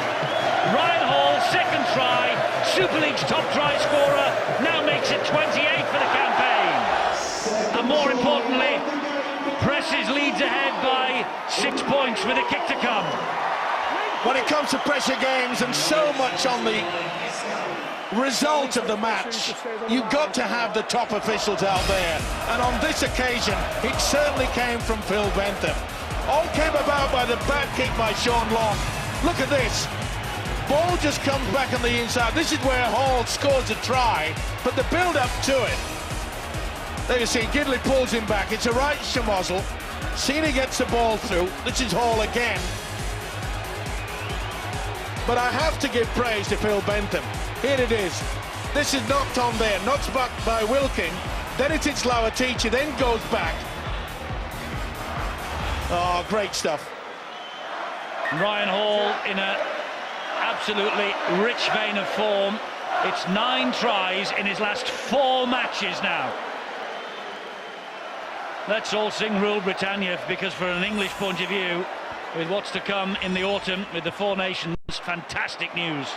Ryan Hall, second try, Super League's top try scorer, now makes it 28 for the campaign. And more importantly, presses Leeds ahead by 6 points with a kick to come. When it comes to pressure games and so much on the result of the match. You've got to have the top officials out there, and on this occasion it certainly came from Phil Bentham. All came about by the bad kick by Sean Long. Look at this. Ball just comes back on the inside. This is where Hall scores a try, but the build-up to it. There you see, Gidley pulls him back. It's a right schmozzle. Cena gets the ball through. This is Hall again. But I have to give praise to Phil Bentham. Here it is. This is knocked on there, knocks back by Wilkin. Then it's Lauatici, then goes back. Oh, great stuff. Ryan Hall in a absolutely rich vein of form. It's 9 tries in his last 4 matches now. Let's all sing Rule Britannia, because for an English point of view, with what's to come in the autumn with the 4 nations, fantastic news.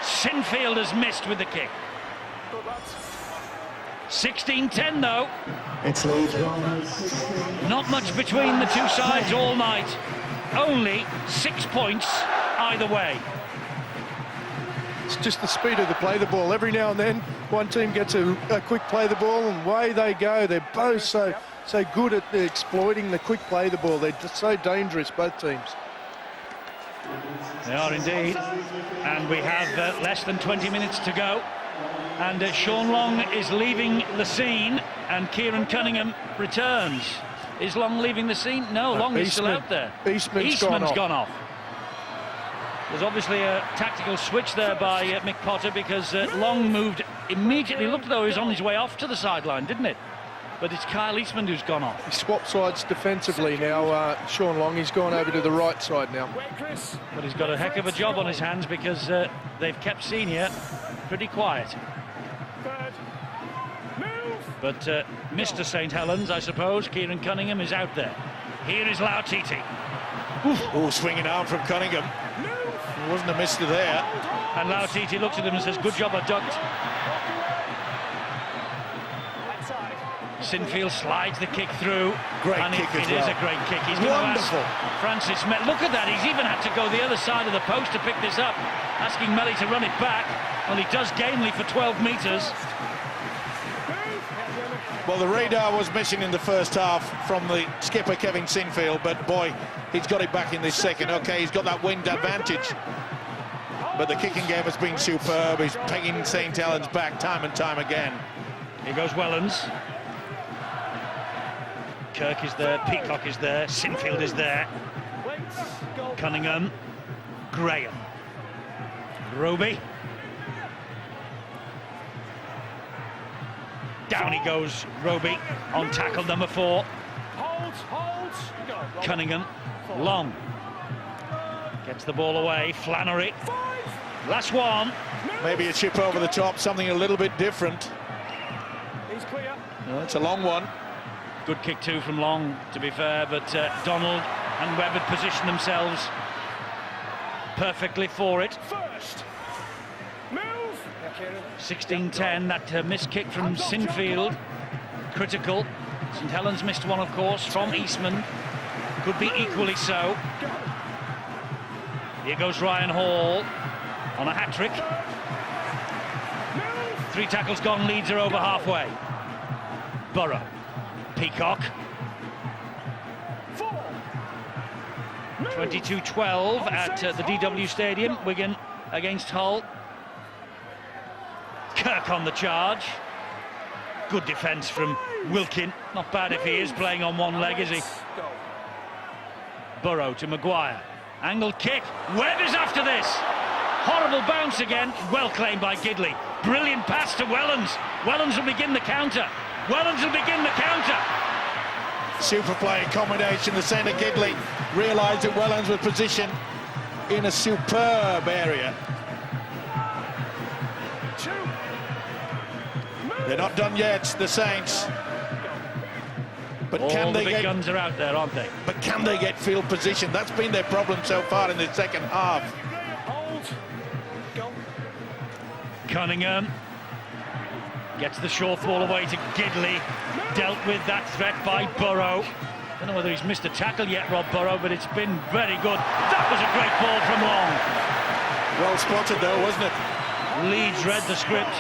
Sinfield has missed with the kick. 16-10 though. It's Leeds. Not much between the two sides all night. Only 6 points either way. It's just the speed of the play the ball. Every now and then, one team gets a quick play the ball, and away they go. They're both so good at exploiting the quick play the ball. They're just so dangerous, both teams. They are indeed. And we have less than 20 minutes to go. And Sean Long is leaving the scene, and Kieran Cunningham returns. Is Long leaving the scene? No, Long is still out there. Eastman's gone off. There's obviously a tactical switch there by Mick Potter, because Long moved immediately. Looked as though he was on his way off to the sideline, didn't it? But it's Kyle Eastman who's gone off. He swapped sides defensively now, Sean Long. He's gone over to the right side now. But he's got a heck of a job on his hands, because they've kept Senior pretty quiet. But Mr. St Helens, I suppose, Kieran Cunningham, is out there. Here is Lauatici. Oh, swinging arm from Cunningham. There wasn't a mister there. And Lauatici looks at him and says, good job, I ducked. Sinfield slides the kick through. Great and kick as well. It is a great kick. He's wonderful. Francis Met. Look at that. He's even had to go the other side of the post to pick this up, asking Melly to run it back. Well, he does gamely for 12 metres. Well, the radar was missing in the first half from the skipper, Kevin Sinfield, but boy, he's got it back in this second. Okay, he's got that wind advantage. But the kicking game has been superb. He's pegging St Helens back time and time again. Here goes Wellens. Kirk is there, Peacock is there, Sinfield is there. Cunningham, Graham, Roby. Down he goes, Roby, on tackle number 4. Cunningham, Long. Gets the ball away, Flannery. Last one. Maybe a chip over the top, something a little bit different. He's clear. No, it's a long one. Good kick too from Long, to be fair, but Donald and Webb had positioned themselves perfectly for it. First. Move. 16-10, that missed kick from Sinfield, critical. St Helens missed one, of course, from Eastman. Could be equally so. Here goes Ryan Hall on a hat-trick. 3 tackles gone, Leeds are over halfway. Burrow. Peacock. 22-12 at the DW Stadium. Wigan against Hull. Kirk on the charge. Good defence from Wilkin. Not bad if he is playing on one leg, is he? Burrow to Maguire. Angled kick. Webb is after this. Horrible bounce again. Well claimed by Gidley. Brilliant pass to Wellens. Wellens will begin the counter. Wellens will begin the counter. Super play combination. The centre Gidley realised that Wellens was positioned in a superb area. They're not done yet, the Saints. But all can the they big get guns are out there, aren't they? But can they get field position? That's been their problem so far in the second half. Cunningham gets the short ball away to Gidley. Dealt with that threat by Burrow. Don't know whether he's missed a tackle yet, Rob Burrow, but it's been very good. That was a great ball from Long. Well spotted though, wasn't it? Leeds read the script.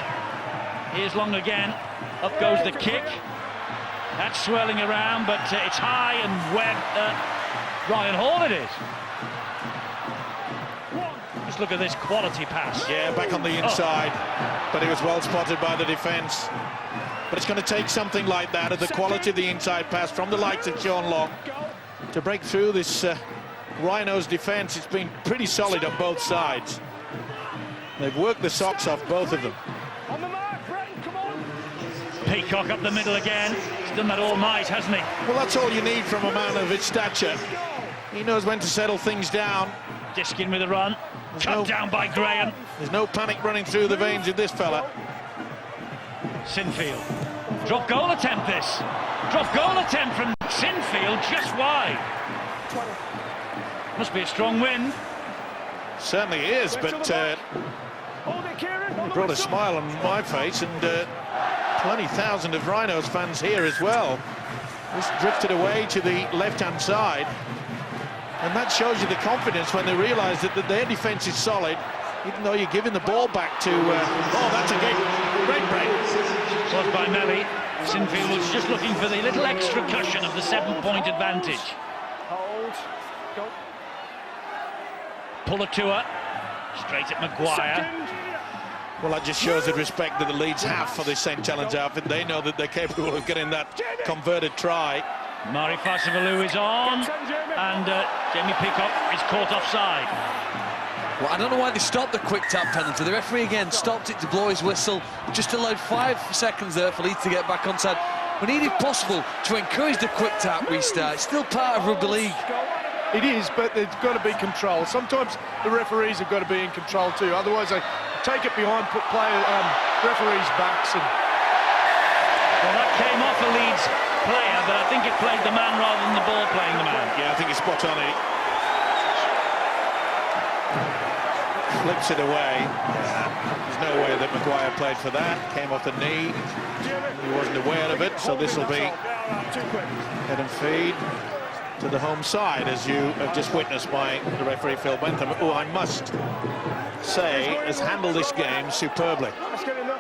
Here's Long again. Up goes the kick. That's swirling around, but it's high and web. Ryan Hall it is. Just look at this quality pass. Yeah, back on the inside, but it was well spotted by the defence. But it's going to take something like that, of the quality of the inside pass from the likes of Sean Long, to break through this Rhinos defence. It's been pretty solid on both sides. They've worked the socks off, both of them. Peacock up the middle again. He's done that all night, hasn't he? Well, that's all you need from a man of his stature. He knows when to settle things down. Diskin with a run. Cut down by Graham. There's no panic running through the veins of this fella. Sinfield. Drop goal attempt this. Drop goal attempt from Sinfield, just wide. Must be a strong win. Certainly is, but it brought a smile on my face, and 20,000 of Rhinos fans here as well. This drifted away to the left-hand side, and that shows you the confidence when they realise that their defence is solid, even though you're giving the ball back to... oh, that's a great break. Was by Melly. Sinfield was just looking for the little extra cushion of the 7-point advantage. Hold. Go. Pull it to her. Straight at Maguire. Well, that just shows the respect that the Leeds have for this St Helens outfit. They know that they're capable of getting that converted try. Mari Fasavalou is on, and Jamie Peacock is caught offside. Well, I don't know why they stopped the quick tap penalty. The referee again stopped it to blow his whistle. Just allowed 5 seconds there for Leeds to get back onside. When it is possible to encourage the quick tap restart, it's still part of rugby league. It is, but there's got to be control. Sometimes the referees have got to be in control too. Otherwise, they take it behind, put referees' backs. And... Well, that came off a Leeds player, but I think it played the man rather than the ball playing the man. Yeah, I think he's spot on it. Flips it away. There's no way that Maguire played for that. Came off the knee. He wasn't aware of it, so this will be head and feed to the home side, as you have just witnessed by the referee Phil Bentham, who I must say has handled this game superbly.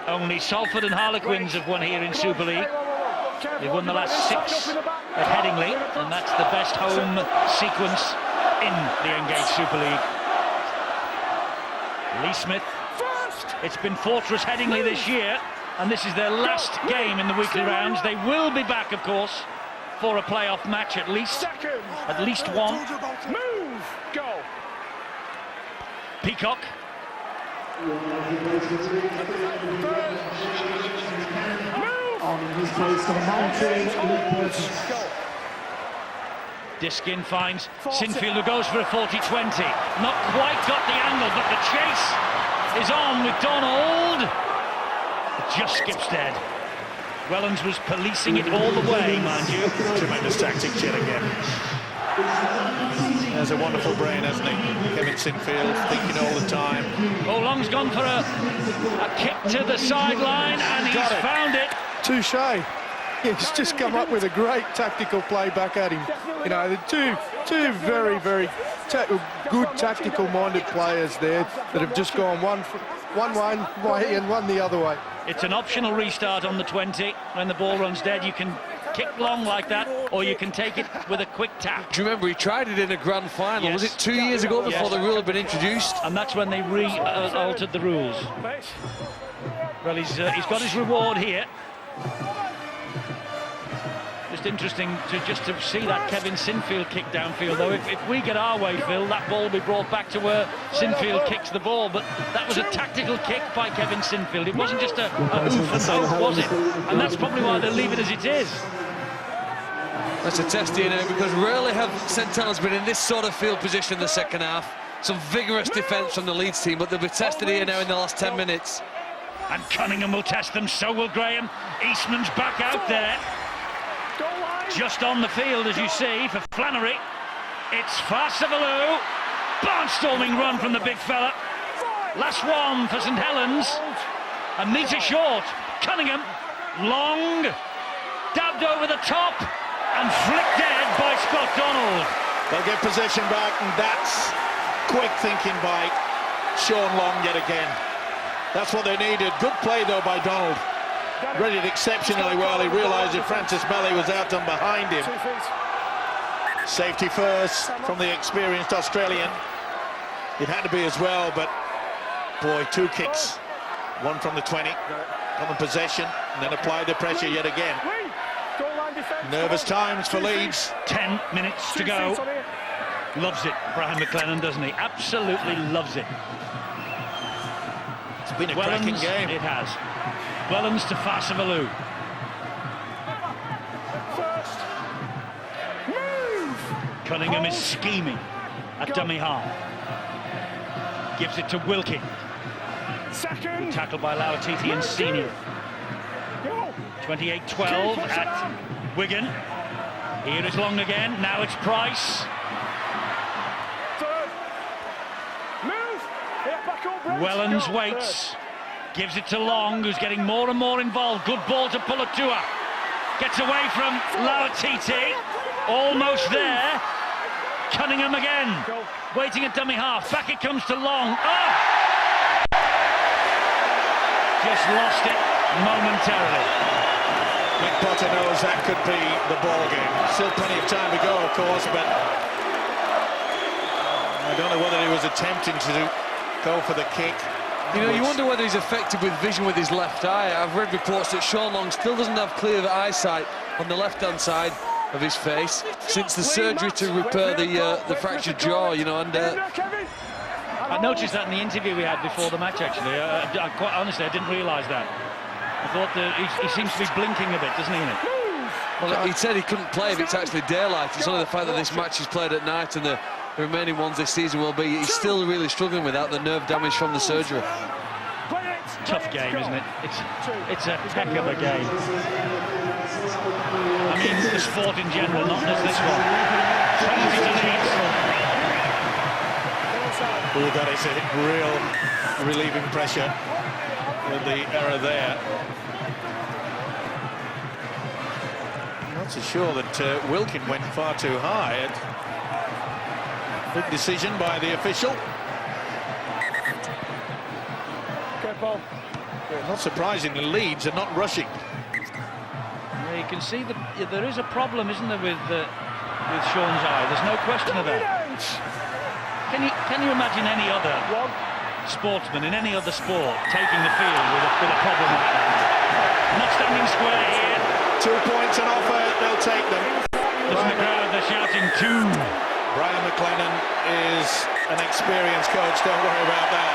Only Salford and Harlequins have won here in Super League. They've won the last 6 at Headingley, and that's the best home sequence in the Engage Super League. Lee Smith. It's been Fortress Headingley this year, and this is their last game in the weekly rounds. They will be back, of course, for a playoff match at least. At least one. Move! Go! Peacock. Diskin finds Sinfield, who goes for a 40-20. Not quite got the angle, but the chase is on with Donald. It just skips dead. Wellens was policing it all the way, mind you. Tremendous tactic yet again. There's a wonderful brain, hasn't he? Kevin Sinfield, thinking all the time. Oh, Long's gone for a kick to the sideline, and he's found it. Touche. He's just come up with a great tactical play back at him. You know, the two very, very good tactical-minded players there that have just gone one way and one the other way. It's an optional restart on the 20. When the ball runs dead, you can kick long like that, or you can take it with a quick tap. Do you remember he tried it in a grand final? Yes. Was it 2 years ago before the rule had been introduced? And that's when they altered the rules. Well, he's got his reward here. Just interesting to see that Kevin Sinfield kick downfield, though. If we get our way, Phil, that ball will be brought back to where Sinfield kicks the ball. But that was a tactical kick by Kevin Sinfield. It wasn't just a oof and hope, was it? And that's probably why they leave it as it is. That's a test here now, because rarely have St Helens been in this sort of field position in the second half. Some vigorous defence from the Leeds team, but they'll be tested here now in the last 10 minutes. And Cunningham will test them, so will Graham. Eastman's back out there. Just on the field, as you see, for Flannery. It's Fasavalou. Barnstorming run from the big fella. Last one for St Helens. A metre short. Cunningham. Long. Dabbed over the top. And flicked dead by Scott Donald. They'll get possession back, and that's quick thinking by Sean Long yet again. That's what they needed. Good play, though, by Donald. Read it exceptionally well. He realised that Francis Melly was out and behind him. Safety first from the experienced Australian. It had to be as well, but boy, 2 kicks. One from the 20, common possession, and then applied the pressure yet again. Nervous times for Leeds. 10 minutes to go. Loves it, Brian McLennan, doesn't he? Absolutely loves it. It's been a cracking game. It has. Wellens to Fasavalu. Cunningham is scheming at dummy half. Gives it to Wilkie. Good tackle by Lauatiti and Senior. 28-12 at Wigan. Here is Long again. Now it's Price. Wellens waits. Gives it to Long, who's getting more and more involved. Good ball to Pulatua. Gets away from Lauatiti. Almost there. Cunningham again. Waiting at dummy half. Back it comes to Long. Oh! Just lost it momentarily. Mick Potter knows that could be the ball game. Still plenty of time to go, of course, but I don't know whether he was attempting to go for the kick. You know, you wonder whether he's effective with vision with his left eye. I've read reports that Sean Long still doesn't have clear eyesight on the left-hand side of his face since the surgery to repair the fractured jaw, you know, and I noticed that in the interview we had before the match, actually. Quite honestly, I didn't realise that. I thought that he seems to be blinking a bit, doesn't he? Well, he said he couldn't play if it's actually daylight. It's only the fact that this match is played at night and the remaining ones this season will be. He's still really struggling with that, the nerve damage from the surgery. Tough game, isn't it? It's a heck of a game. I mean, the sport in general, not just this one. 20 to Leeds. Oh, that is a real relieving pressure with the error there. I'm not so sure that Wilkin went far too high. Big decision by the official. Not surprisingly, Leeds are not rushing. Yeah, you can see that there is a problem, isn't there, with Sean's eye? There's no question of that. Can you imagine any other sportsman in any other sport taking the field with a problem like that? Not standing square here. 2 points on offer, they'll take them. Listen, the crowd, they're shouting 2. Brian McLennan is an experienced coach, don't worry about that.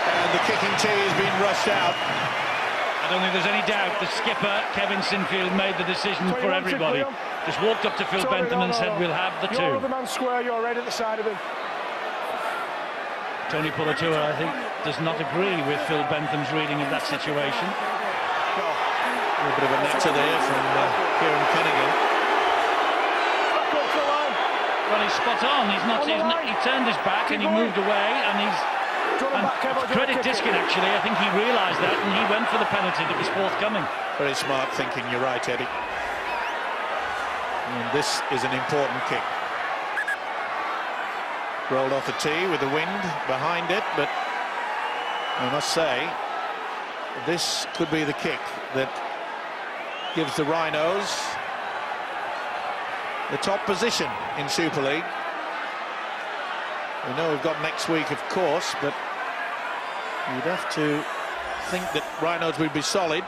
And the kicking tee has been rushed out. I don't think there's any doubt the skipper, Kevin Sinfield, made the decision for everybody. Just walked up to Phil Bentham and said, we'll have the 2. You're the man square, you're right at the side of him. Tony Pulatua, I think, does not agree with Phil Bentham's reading of that situation. A little bit of a natter there from Kieran Cunningham. Well, he's spot on. He turned his back and he moved away, and credit Diskin, actually. I think he realised that and he went for the penalty that was forthcoming. Very smart thinking, you're right, Eddie. And this is an important kick. Rolled off the tee with the wind behind it, but I must say, this could be the kick that gives the Rhinos the top position in Super League. We know we've got next week, of course, but you'd have to think that Rhinos would be solid.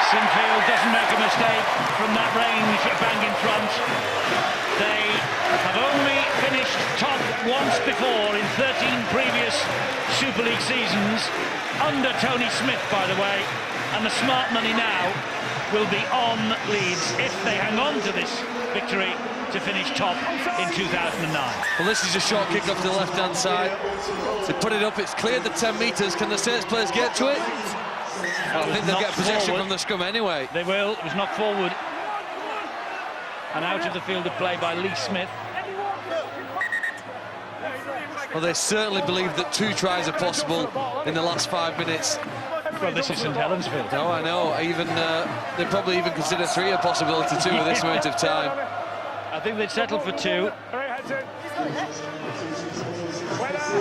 Sinfield doesn't make a mistake from that range, bang in front. They have only finished top once before in 13 previous Super League seasons, under Tony Smith, by the way, and the smart money now will be on Leeds if they hang on to this victory to finish top in 2009. Well, this is a short kick off the left-hand side. To put it up, it's cleared the 10 metres. Can the Saints players get to it? I think they'll get possession from the scrum anyway. They will. It was knocked forward. And out of the field of play by Lee Smith. Well, they certainly believe that 2 tries are possible in the last 5 minutes. Well, this is St Helens field. No, I know. Even they probably even consider 3 a possibility too with this amount of time. I think they'd settle for 2.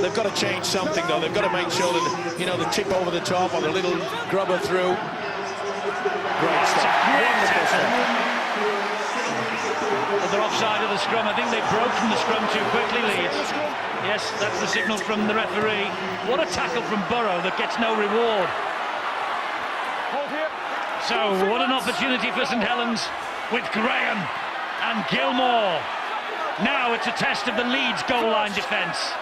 They've got to change something, though. They've got to make sure that, you know, the tip over the top or the little grubber through. Great stuff. Wonderful stuff. They're offside of the scrum. I think they broke from the scrum too quickly, Leeds. Yes, that's the signal from the referee. What a tackle from Burrow that gets no reward. So, what an opportunity for St Helens with Graham and Gilmore. Now it's a test of the Leeds goal line defence.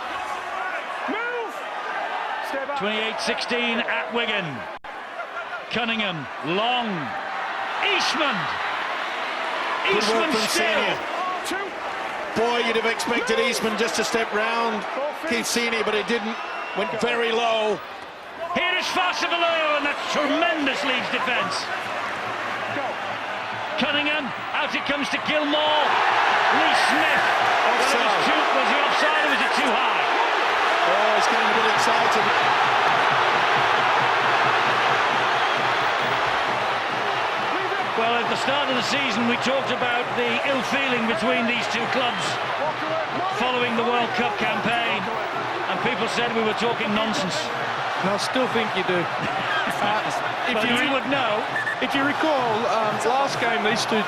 28-16 at Wigan. Cunningham, long. Eastman. Eastman still. Boy, you'd have expected Eastman just to step round Keithsini, but he didn't. Went very low. Here is Farsavalou, and that's tremendous Leeds defence. Cunningham, out it comes to Gilmore. Lee Smith. Was he offside or was it too high? Oh, he's getting a bit excited. Well, at the start of the season, we talked about the ill feeling between these two clubs following the World Cup campaign, and people said we were talking nonsense. And I still think you do. If you would know. If you recall, last game these two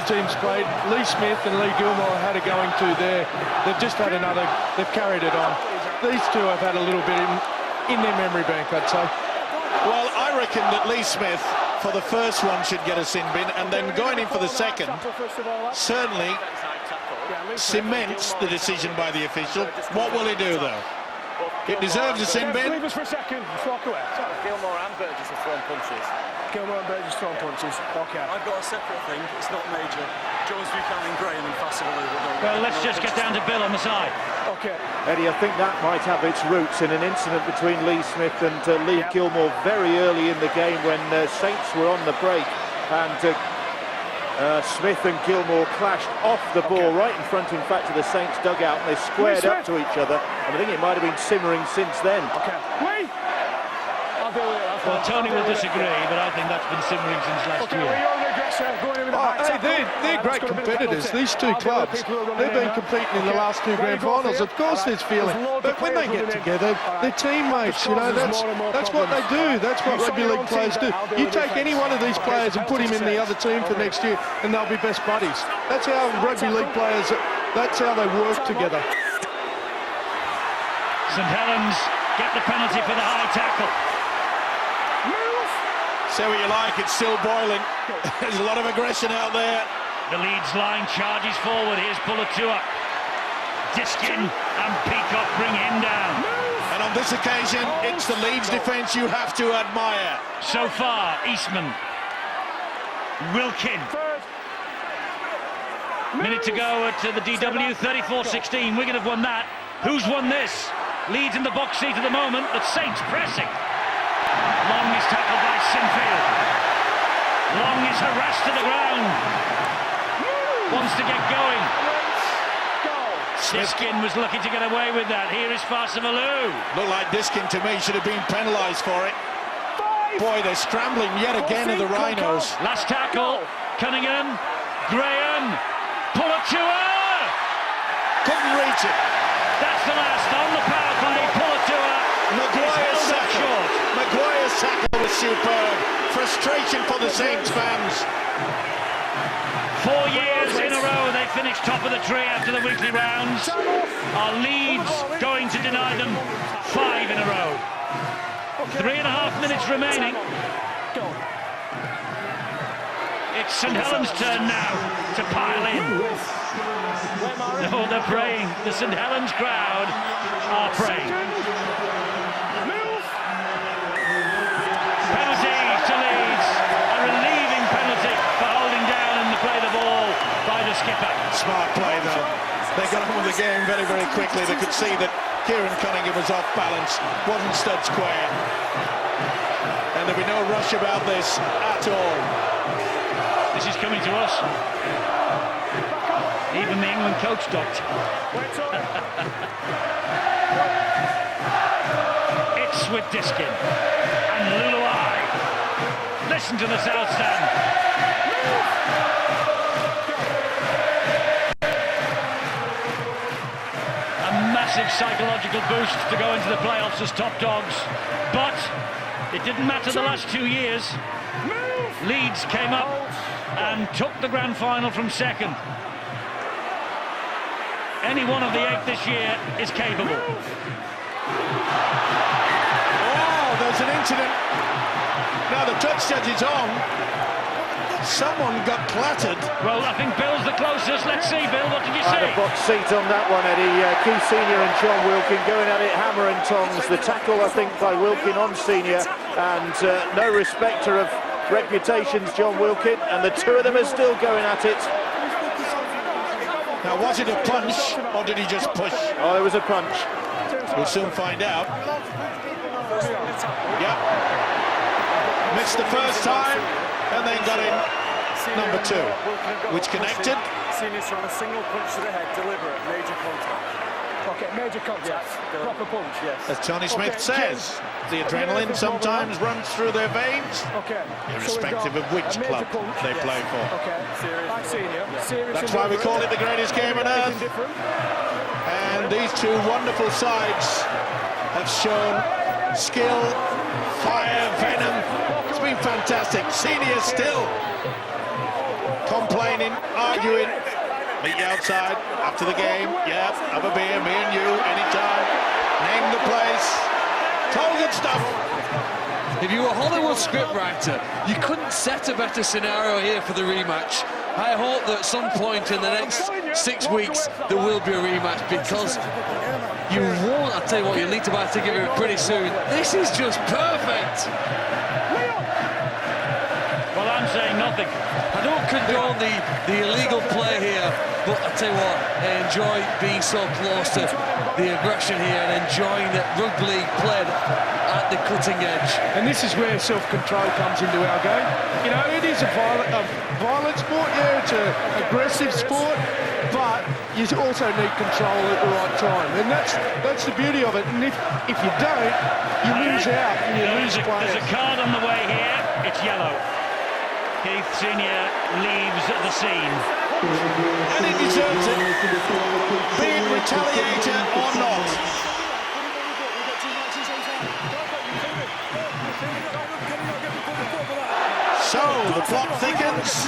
teams played, Lee Smith and Lee Gilmore had a going to there. They've just had another, they've carried it on. These two have had a little bit in their memory bank, I'd say. Well, I reckon that Lee Smith, for the first one, should get a sin bin, and then going in for the second, certainly cements the decision by the official. What will he do, though? It deserves a sin bin. Leave us for a second. Walk away. Gilmore and Burgess have thrown punches. Gilmore and Burgess thrown punches. Okay. I've got a separate thing. It's not major. Jones, Buchanan, Graham and Farsavalou. Well, let's just get down to Bill on the side. Okay. Eddie, I think that might have its roots in an incident between Lee Smith and Lee Gilmore very early in the game when Saints were on the break, and Smith and Gilmore clashed off the ball right in front, in fact, of the Saints dugout, and they squared up to each other, and I think it might have been simmering since then. Okay. Wait! I'll deal with it. Well, Tony will disagree, but I think that's been simmering since last year. They're great competitors. These two clubs, they've been competing in the last two grand finals. Of course there's feeling, but when they get together, they're teammates, you know, that's what they do. That's what rugby league players do. You take any one of these players and put him in the other team for next year, and they'll be best buddies. That's how rugby league players, that's how they work together. St Helens get the penalty for the high tackle. Say what you like, it's still boiling. There's a lot of aggression out there. The Leeds line charges forward. Here's Pulatua. Diskin and Peacock bring him down. And on this occasion, it's the Leeds defence you have to admire. So far, Eastman. Wilkin. Minute to go at the DW, 34-16. Wigan have won that. Who's won this? Leeds in the box seat at the moment, but Saints pressing. Long is tackled by Sinfield. Long is harassed to the ground. Wants to get going. Diskin was lucky to get away with that. Here is Farsavalou. Looked like Diskin to me should have been penalised for it. Boy, they're scrambling yet again in the Rhinos. Last tackle. Cunningham. Graham. Pulatua. Couldn't reach it. That's the last on the power play. Pulatua. Maguire's tackle was superb. Frustration for the Saints fans. 4 years in a row they finished top of the tree after the weekly rounds. Are Leeds going to deny them 5 in a row? 3.5 minutes remaining. It's St Helens' turn now to pile in. Oh, they're praying. The St Helens crowd are praying. Penalty to Leeds. A relieving penalty for holding down and to play the ball by the skipper. Smart play, though. They got on with the game very, very quickly. They could see that Kieran Cunningham was off balance, wasn't stood square. And there'll be no rush about this at all. This is coming to us. Even the England coach stopped. It's with Diskin and Luluai. Listen to the South Stand. massive psychological boost to go into the playoffs as top dogs. But it didn't matter the last 2 years. Leeds came up and took the grand final from second. Any one of the 8 this year is capable. Oh, there's an incident. Now the touch judge is on. Someone got clattered. Well, I think Bill's the closest. Let's see, Bill, what did you I see? had a box seat on that one, Eddie. Keith Senior and John Wilkin going at it hammer and tongs. The tackle, I think, by Wilkin on Senior, and no respecter of reputations, John Wilkin, and the two of them are still going at it. Now, was it a punch, or did he just push? Oh, it was a punch. We'll soon find out. Yep. Missed the first time, and then got in number 2, which connected. Senior's trying a single punch to the head, deliberate, major contact. Okay, major contact, proper punch. Yes. As Tony Smith says, the adrenaline sometimes runs through their veins, irrespective of which club they play for. That's why we call it the greatest game on earth. And these two wonderful sides have shown skill, fire, venom. It's been fantastic. Senior still complaining, arguing. Meet you outside after the game. Yeah, have a beer, me and you, anytime. Name the place. It's all good stuff. If you were a Hollywood scriptwriter, you couldn't set a better scenario here for the rematch. I hope that at some point in the next 6 weeks there will be a rematch, because you won't. I'll tell you what, you'll need to buy a ticket pretty soon. This is just perfect. Well, I'm saying nothing. I don't condone the illegal play here, but I tell you what, I enjoy being so close to the aggression here and enjoying that rugby league played at the cutting edge. And this is where self-control comes into our game. You know, it is a violent sport, yeah, it's an aggressive sport, but you also need control at the right time, and that's the beauty of it. And if you don't, you lose out and you lose players. There's a card on the way here. It's yellow. Keith Senior leaves the scene. And he deserves it. Be it retaliator or not. So the plot thickens.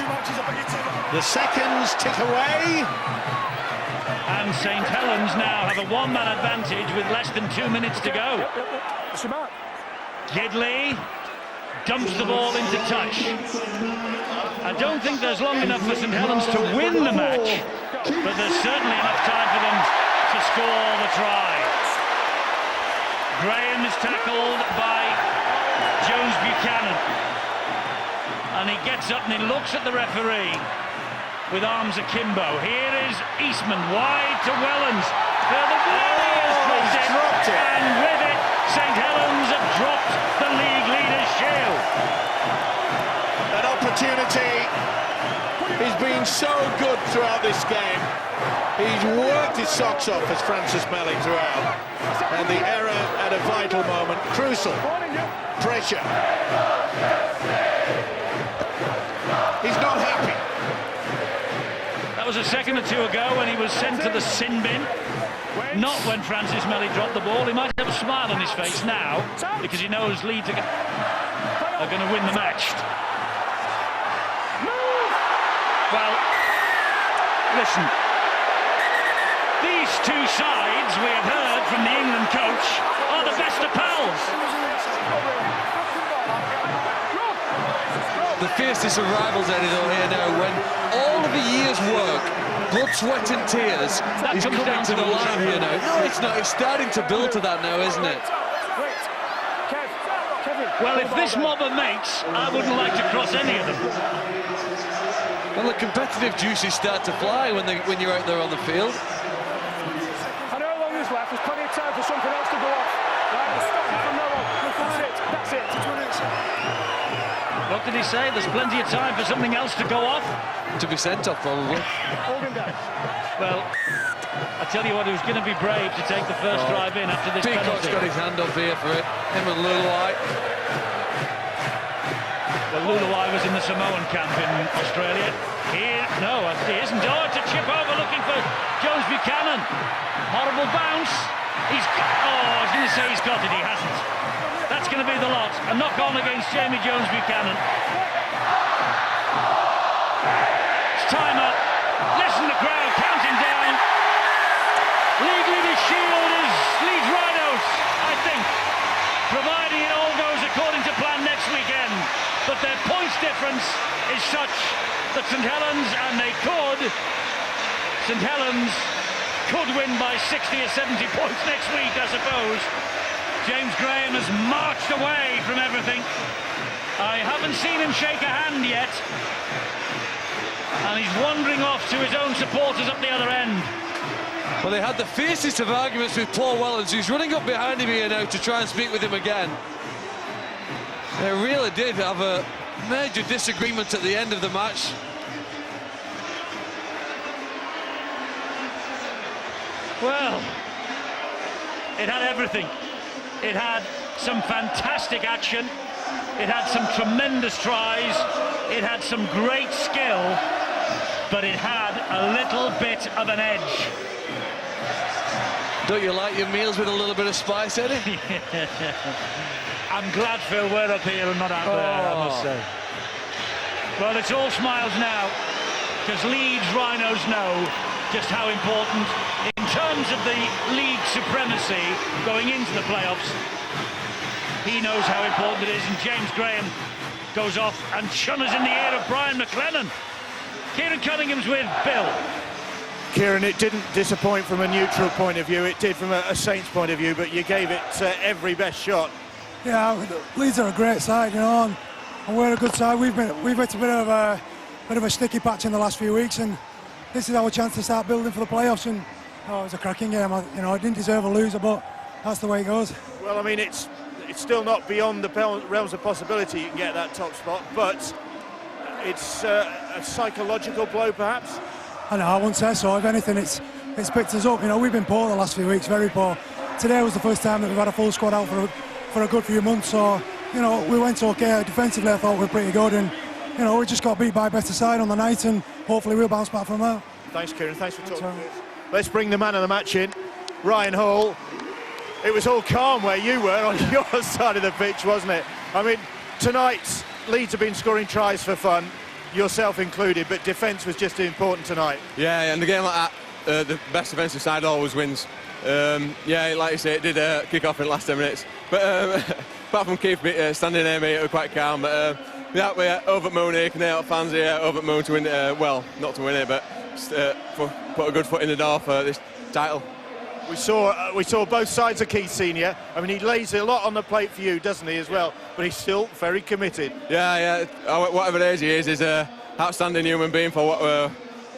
The seconds tick away. And St Helens now have a one-man advantage with less than 2 minutes to go. Gidley dumps the ball into touch. I don't think there's long enough for St Helens to win the match, but there's certainly enough time for them to score the try. Graham is tackled by Jones Buchanan, and he gets up and he looks at the referee with arms akimbo. Here is Eastman wide to Wellens. The volley is dropped in, and with it, St Helens have dropped the league leaders' shield. That opportunity is being so good throughout this game. He's worked his socks off as Francis Melly throughout. And the error at a vital moment, crucial. Pressure. He's not happy. That was a second or two ago when he was sent to the sin bin. Not when Francis Melly dropped the ball. He might have a smile on his face now because he knows Leeds are going to win the match. Well, listen, these two sides we have heard from the England coach are the best of pals. The fiercest of rivals, Eddie, though, here now, when all of a year's work, blood, sweat and tears is coming to the line here now. No, it's not. It's starting to build to that now, isn't it? Well, if this mob are mates, I wouldn't like to cross any of them. Well, the competitive juices start to fly when you're out there on the field. I know how long is left. There's plenty of time for something else to go off. Right, stop it from now on. That's it. What did he say? There's plenty of time for something else to go off? To be sent off, probably. Well, I tell you what, he was going to be brave to take the first drive in after this Peacock's penalty. got his hand up here for it. Him and Luluai. Well, Luluai was in the Samoan camp in Australia. Here, no, he isn't. Oh, it's a chip over looking for Jones Buchanan. Horrible double bounce. I was going to say he's got it, he hasn't. That's going to be the lot. A knock-on against Jamie Jones-Buchanan. It's time up. Listen to the crowd counting down. League leader shield is Leeds Rhinos, I think, providing it all goes according to plan next weekend. But their points difference is such that St Helens, and St Helens could win by 60 or 70 points next week, I suppose. James Graham has marched away from everything. I haven't seen him shake a hand yet. And he's wandering off to his own supporters up the other end. Well, they had the fiercest of arguments with Paul Wellens, who's running up behind him here now to try and speak with him again. They really did have a major disagreement at the end of the match. Well, it had everything. It had some fantastic action. It had some tremendous tries. It had some great skill. But it had a little bit of an edge. Don't you like your meals with a little bit of spice, Eddie? I'm glad, Phil, we're up here and not out there, I must say. Well, it's all smiles now, because Leeds Rhinos know just how important, in terms of the league supremacy going into the playoffs, he knows how important it is, and James Graham goes off and chunners in the ear of Brian McLennan. Kieran Cunningham's with Bill. Kieran, it didn't disappoint from a neutral point of view, it did from a Saints point of view, but you gave it every best shot. Yeah, Leeds are a great side, you know, and we're a good side. We've hit a bit of a sticky patch in the last few weeks, and this is our chance to start building for the playoffs. And it was a cracking game. I didn't deserve a loser, but that's the way it goes. Well, I mean, it's still not beyond the realms of possibility you can get that top spot, but it's a psychological blow, perhaps. I know, I wouldn't say so. If anything, it's picked us up. You know, we've been poor the last few weeks, very poor. Today was the first time that we've had a full squad out for a good few months. So, you know, we went okay. Defensively, I thought we were pretty good, and you know, we just got beat by a better side on the night, and hopefully we'll bounce back from there. Thanks, Kieran. Thanks for talking to us. Let's bring the man of the match in, Ryan Hall. It was all calm where you were on your side of the pitch, wasn't it? I mean, tonight Leeds have been scoring tries for fun, yourself included, but defence was just important tonight. Yeah, and a game like that, the best defensive side always wins. Yeah, like you say, it did kick off in the last 10 minutes. But apart from Keith standing there, mate, it was quite calm. But yeah, we're over at Moon here, Canadian fans here, over at Moon to win it. Well, not to win it, but just, put a good foot in the door for this title. We saw both sides of Keith Senior. I mean, he lays a lot on the plate for you, doesn't he, as well? But he's still very committed. Yeah. Whatever it is he is an outstanding human being for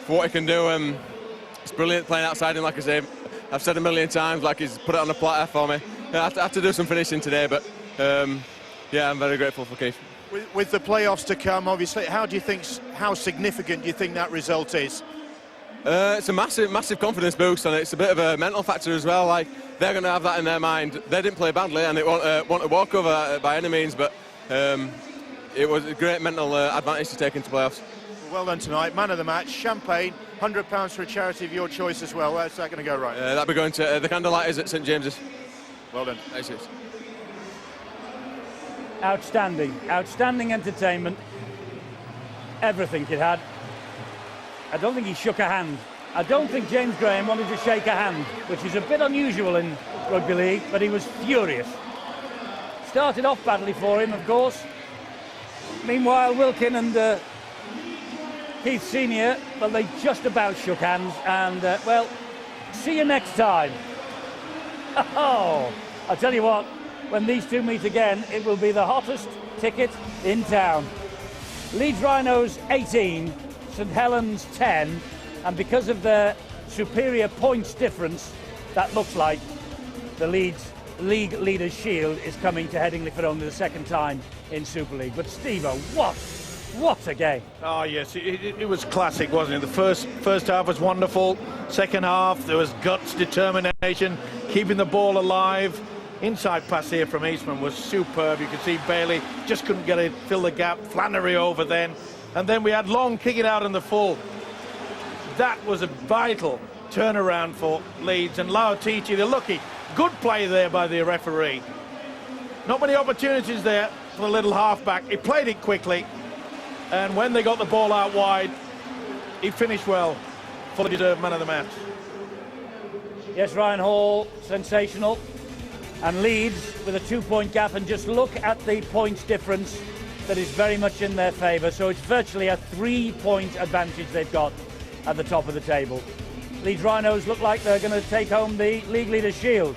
what he can do. It's brilliant playing outside him, like I say. I've said a million times, like he's put it on the platter for me. I had to do some finishing today, but yeah, I'm very grateful for Keith. With the playoffs to come, obviously, how significant do you think that result is? It's a massive confidence boost, and it's a bit of a mental factor as well. Like, they're going to have that in their mind. They didn't play badly, and they want to walk over by any means, but it was a great mental advantage to take into playoffs. Well done tonight. Man of the match, champagne, £100 for a charity of your choice as well. Where's that going to go, right? That'll be going to the Candlelighters at St James's. Well done. Thanks. Outstanding entertainment. Everything it had. I don't think he shook a hand. I don't think James Graham wanted to shake a hand, which is a bit unusual in rugby league, but he was furious. Started off badly for him, of course. Meanwhile, Wilkin and Keith Senior, well, they just about shook hands, and well, see you next time. Oh, I'll tell you what, when these two meet again, it will be the hottest ticket in town. Leeds Rhinos 18, St Helens 10, and because of their superior points difference, that looks like the Leeds League Leaders' Shield is coming to Headingley for only the second time in Super League. But Steve-o, what a game. Oh yes, it was classic, wasn't it? The first half was wonderful. Second half, there was guts, determination, keeping the ball alive. Inside pass here from Eastman was superb. You could see Bailey just couldn't get it, fill the gap. Flannery over then. And then we had Long kicking out in the full. That was a vital turnaround for Leeds, and Laotici, the lucky, good play there by the referee. Not many opportunities there for the little halfback. He played it quickly, and when they got the ball out wide, he finished well. Fully deserved man of the match. Yes, Ryan Hall, sensational. And Leeds with a 2-point gap, and just look at the points difference that is very much in their favour. So it's virtually a 3-point advantage they've got at the top of the table. Leeds Rhinos look like they're going to take home the League Leaders' Shield.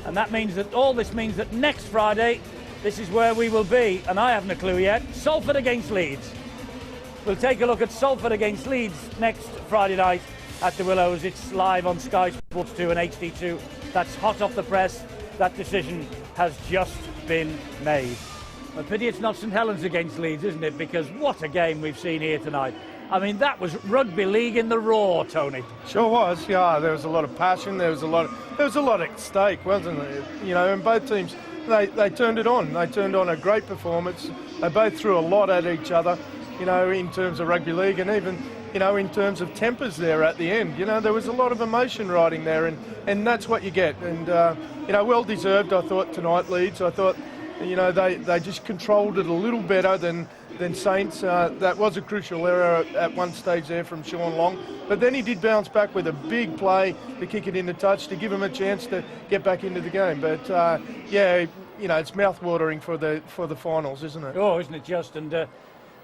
And that means that all this means that next Friday, this is where we will be. And I haven't a clue yet. Salford against Leeds. We'll take a look at Salford against Leeds next Friday night at the Willows. It's live on Sky Sports 2 and HD2. That's hot off the press. That decision has just been made. A pity it's not St Helens against Leeds, isn't it? Because what a game we've seen here tonight. I mean, that was rugby league in the raw, Tony. Sure was, yeah. There was a lot of passion. There was a lot at stake, wasn't there? You know, and both teams, they turned it on. They turned on a great performance. They both threw a lot at each other, you know, in terms of rugby league, and even, you know, in terms of tempers there at the end. You know, there was a lot of emotion riding there, and that's what you get. And, you know, well deserved, I thought, tonight, Leeds. I thought, you know, they just controlled it a little better than Saints. That was a crucial error at one stage there from Sean Long. But then he did bounce back with a big play to kick it into touch to give him a chance to get back into the game. But, yeah, you know, it's mouth-watering for the finals, isn't it? Oh, isn't it just? And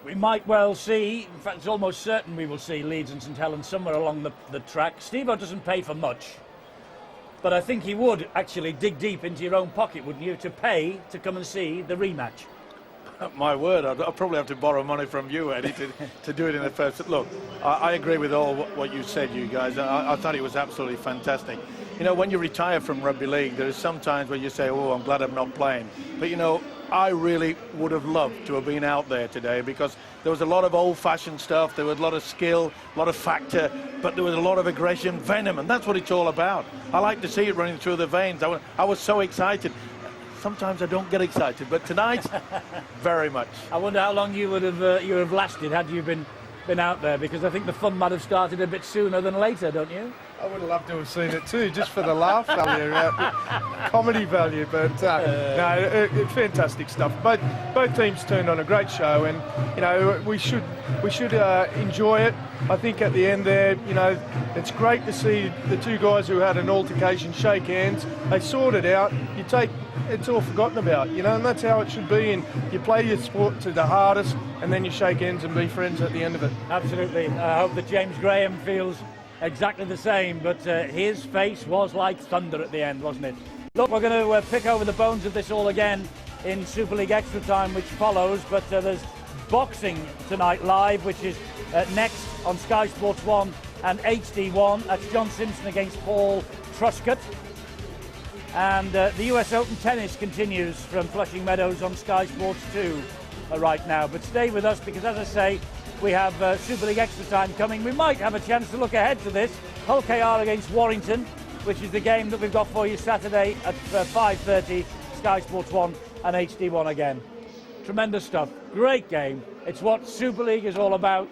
we might well see, in fact, it's almost certain we will see Leeds and St Helens somewhere along the track. Steve-O doesn't pay for much. But I think he would actually dig deep into your own pocket, wouldn't you, to pay to come and see the rematch. My word, I'll probably have to borrow money from you, Eddie, to do it in the first. Look, I agree with all what you said, you guys. I thought it was absolutely fantastic. You know, when you retire from rugby league, there is some times when you say, oh, I'm glad I'm not playing. But, you know, I really would have loved to have been out there today, because there was a lot of old-fashioned stuff, there was a lot of skill, a lot of factor, but there was a lot of aggression, venom, and that's what it's all about. I like to see it running through the veins. I was so excited. Sometimes I don't get excited, but tonight, very much. I wonder how long you would have lasted had you been out there, because I think the fun might have started a bit sooner than later, don't you? I would have loved to have seen it too, just for the laugh value, comedy value. But no, fantastic stuff. Both teams turned on a great show, and you know we should enjoy it. I think at the end there, you know, it's great to see the two guys who had an altercation shake hands. They sorted out. It's all forgotten about, you know, and that's how it should be. And you play your sport to the hardest, and then you shake hands and be friends at the end of it. Absolutely. I hope that James Graham feels exactly the same, but his face was like thunder at the end, wasn't it? Look, we're going to pick over the bones of this all again in Super League Extra Time, which follows, but there's boxing tonight live, which is next on Sky Sports 1 and HD1. That's John Simpson against Paul Truscott. And the US Open tennis continues from Flushing Meadows on Sky Sports 2 right now. But stay with us, because as I say, we have Super League Extra Time coming. We might have a chance to look ahead to this. Hull KR against Warrington, which is the game that we've got for you Saturday at 5:30, Sky Sports 1 and HD1 again. Tremendous stuff. Great game. It's what Super League is all about.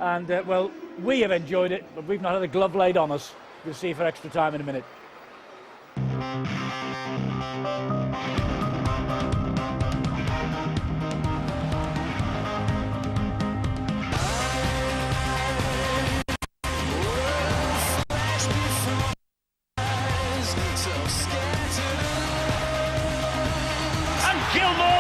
And, well, we have enjoyed it, but we've not had a glove laid on us. We'll see you for Extra Time in a minute. Gilmore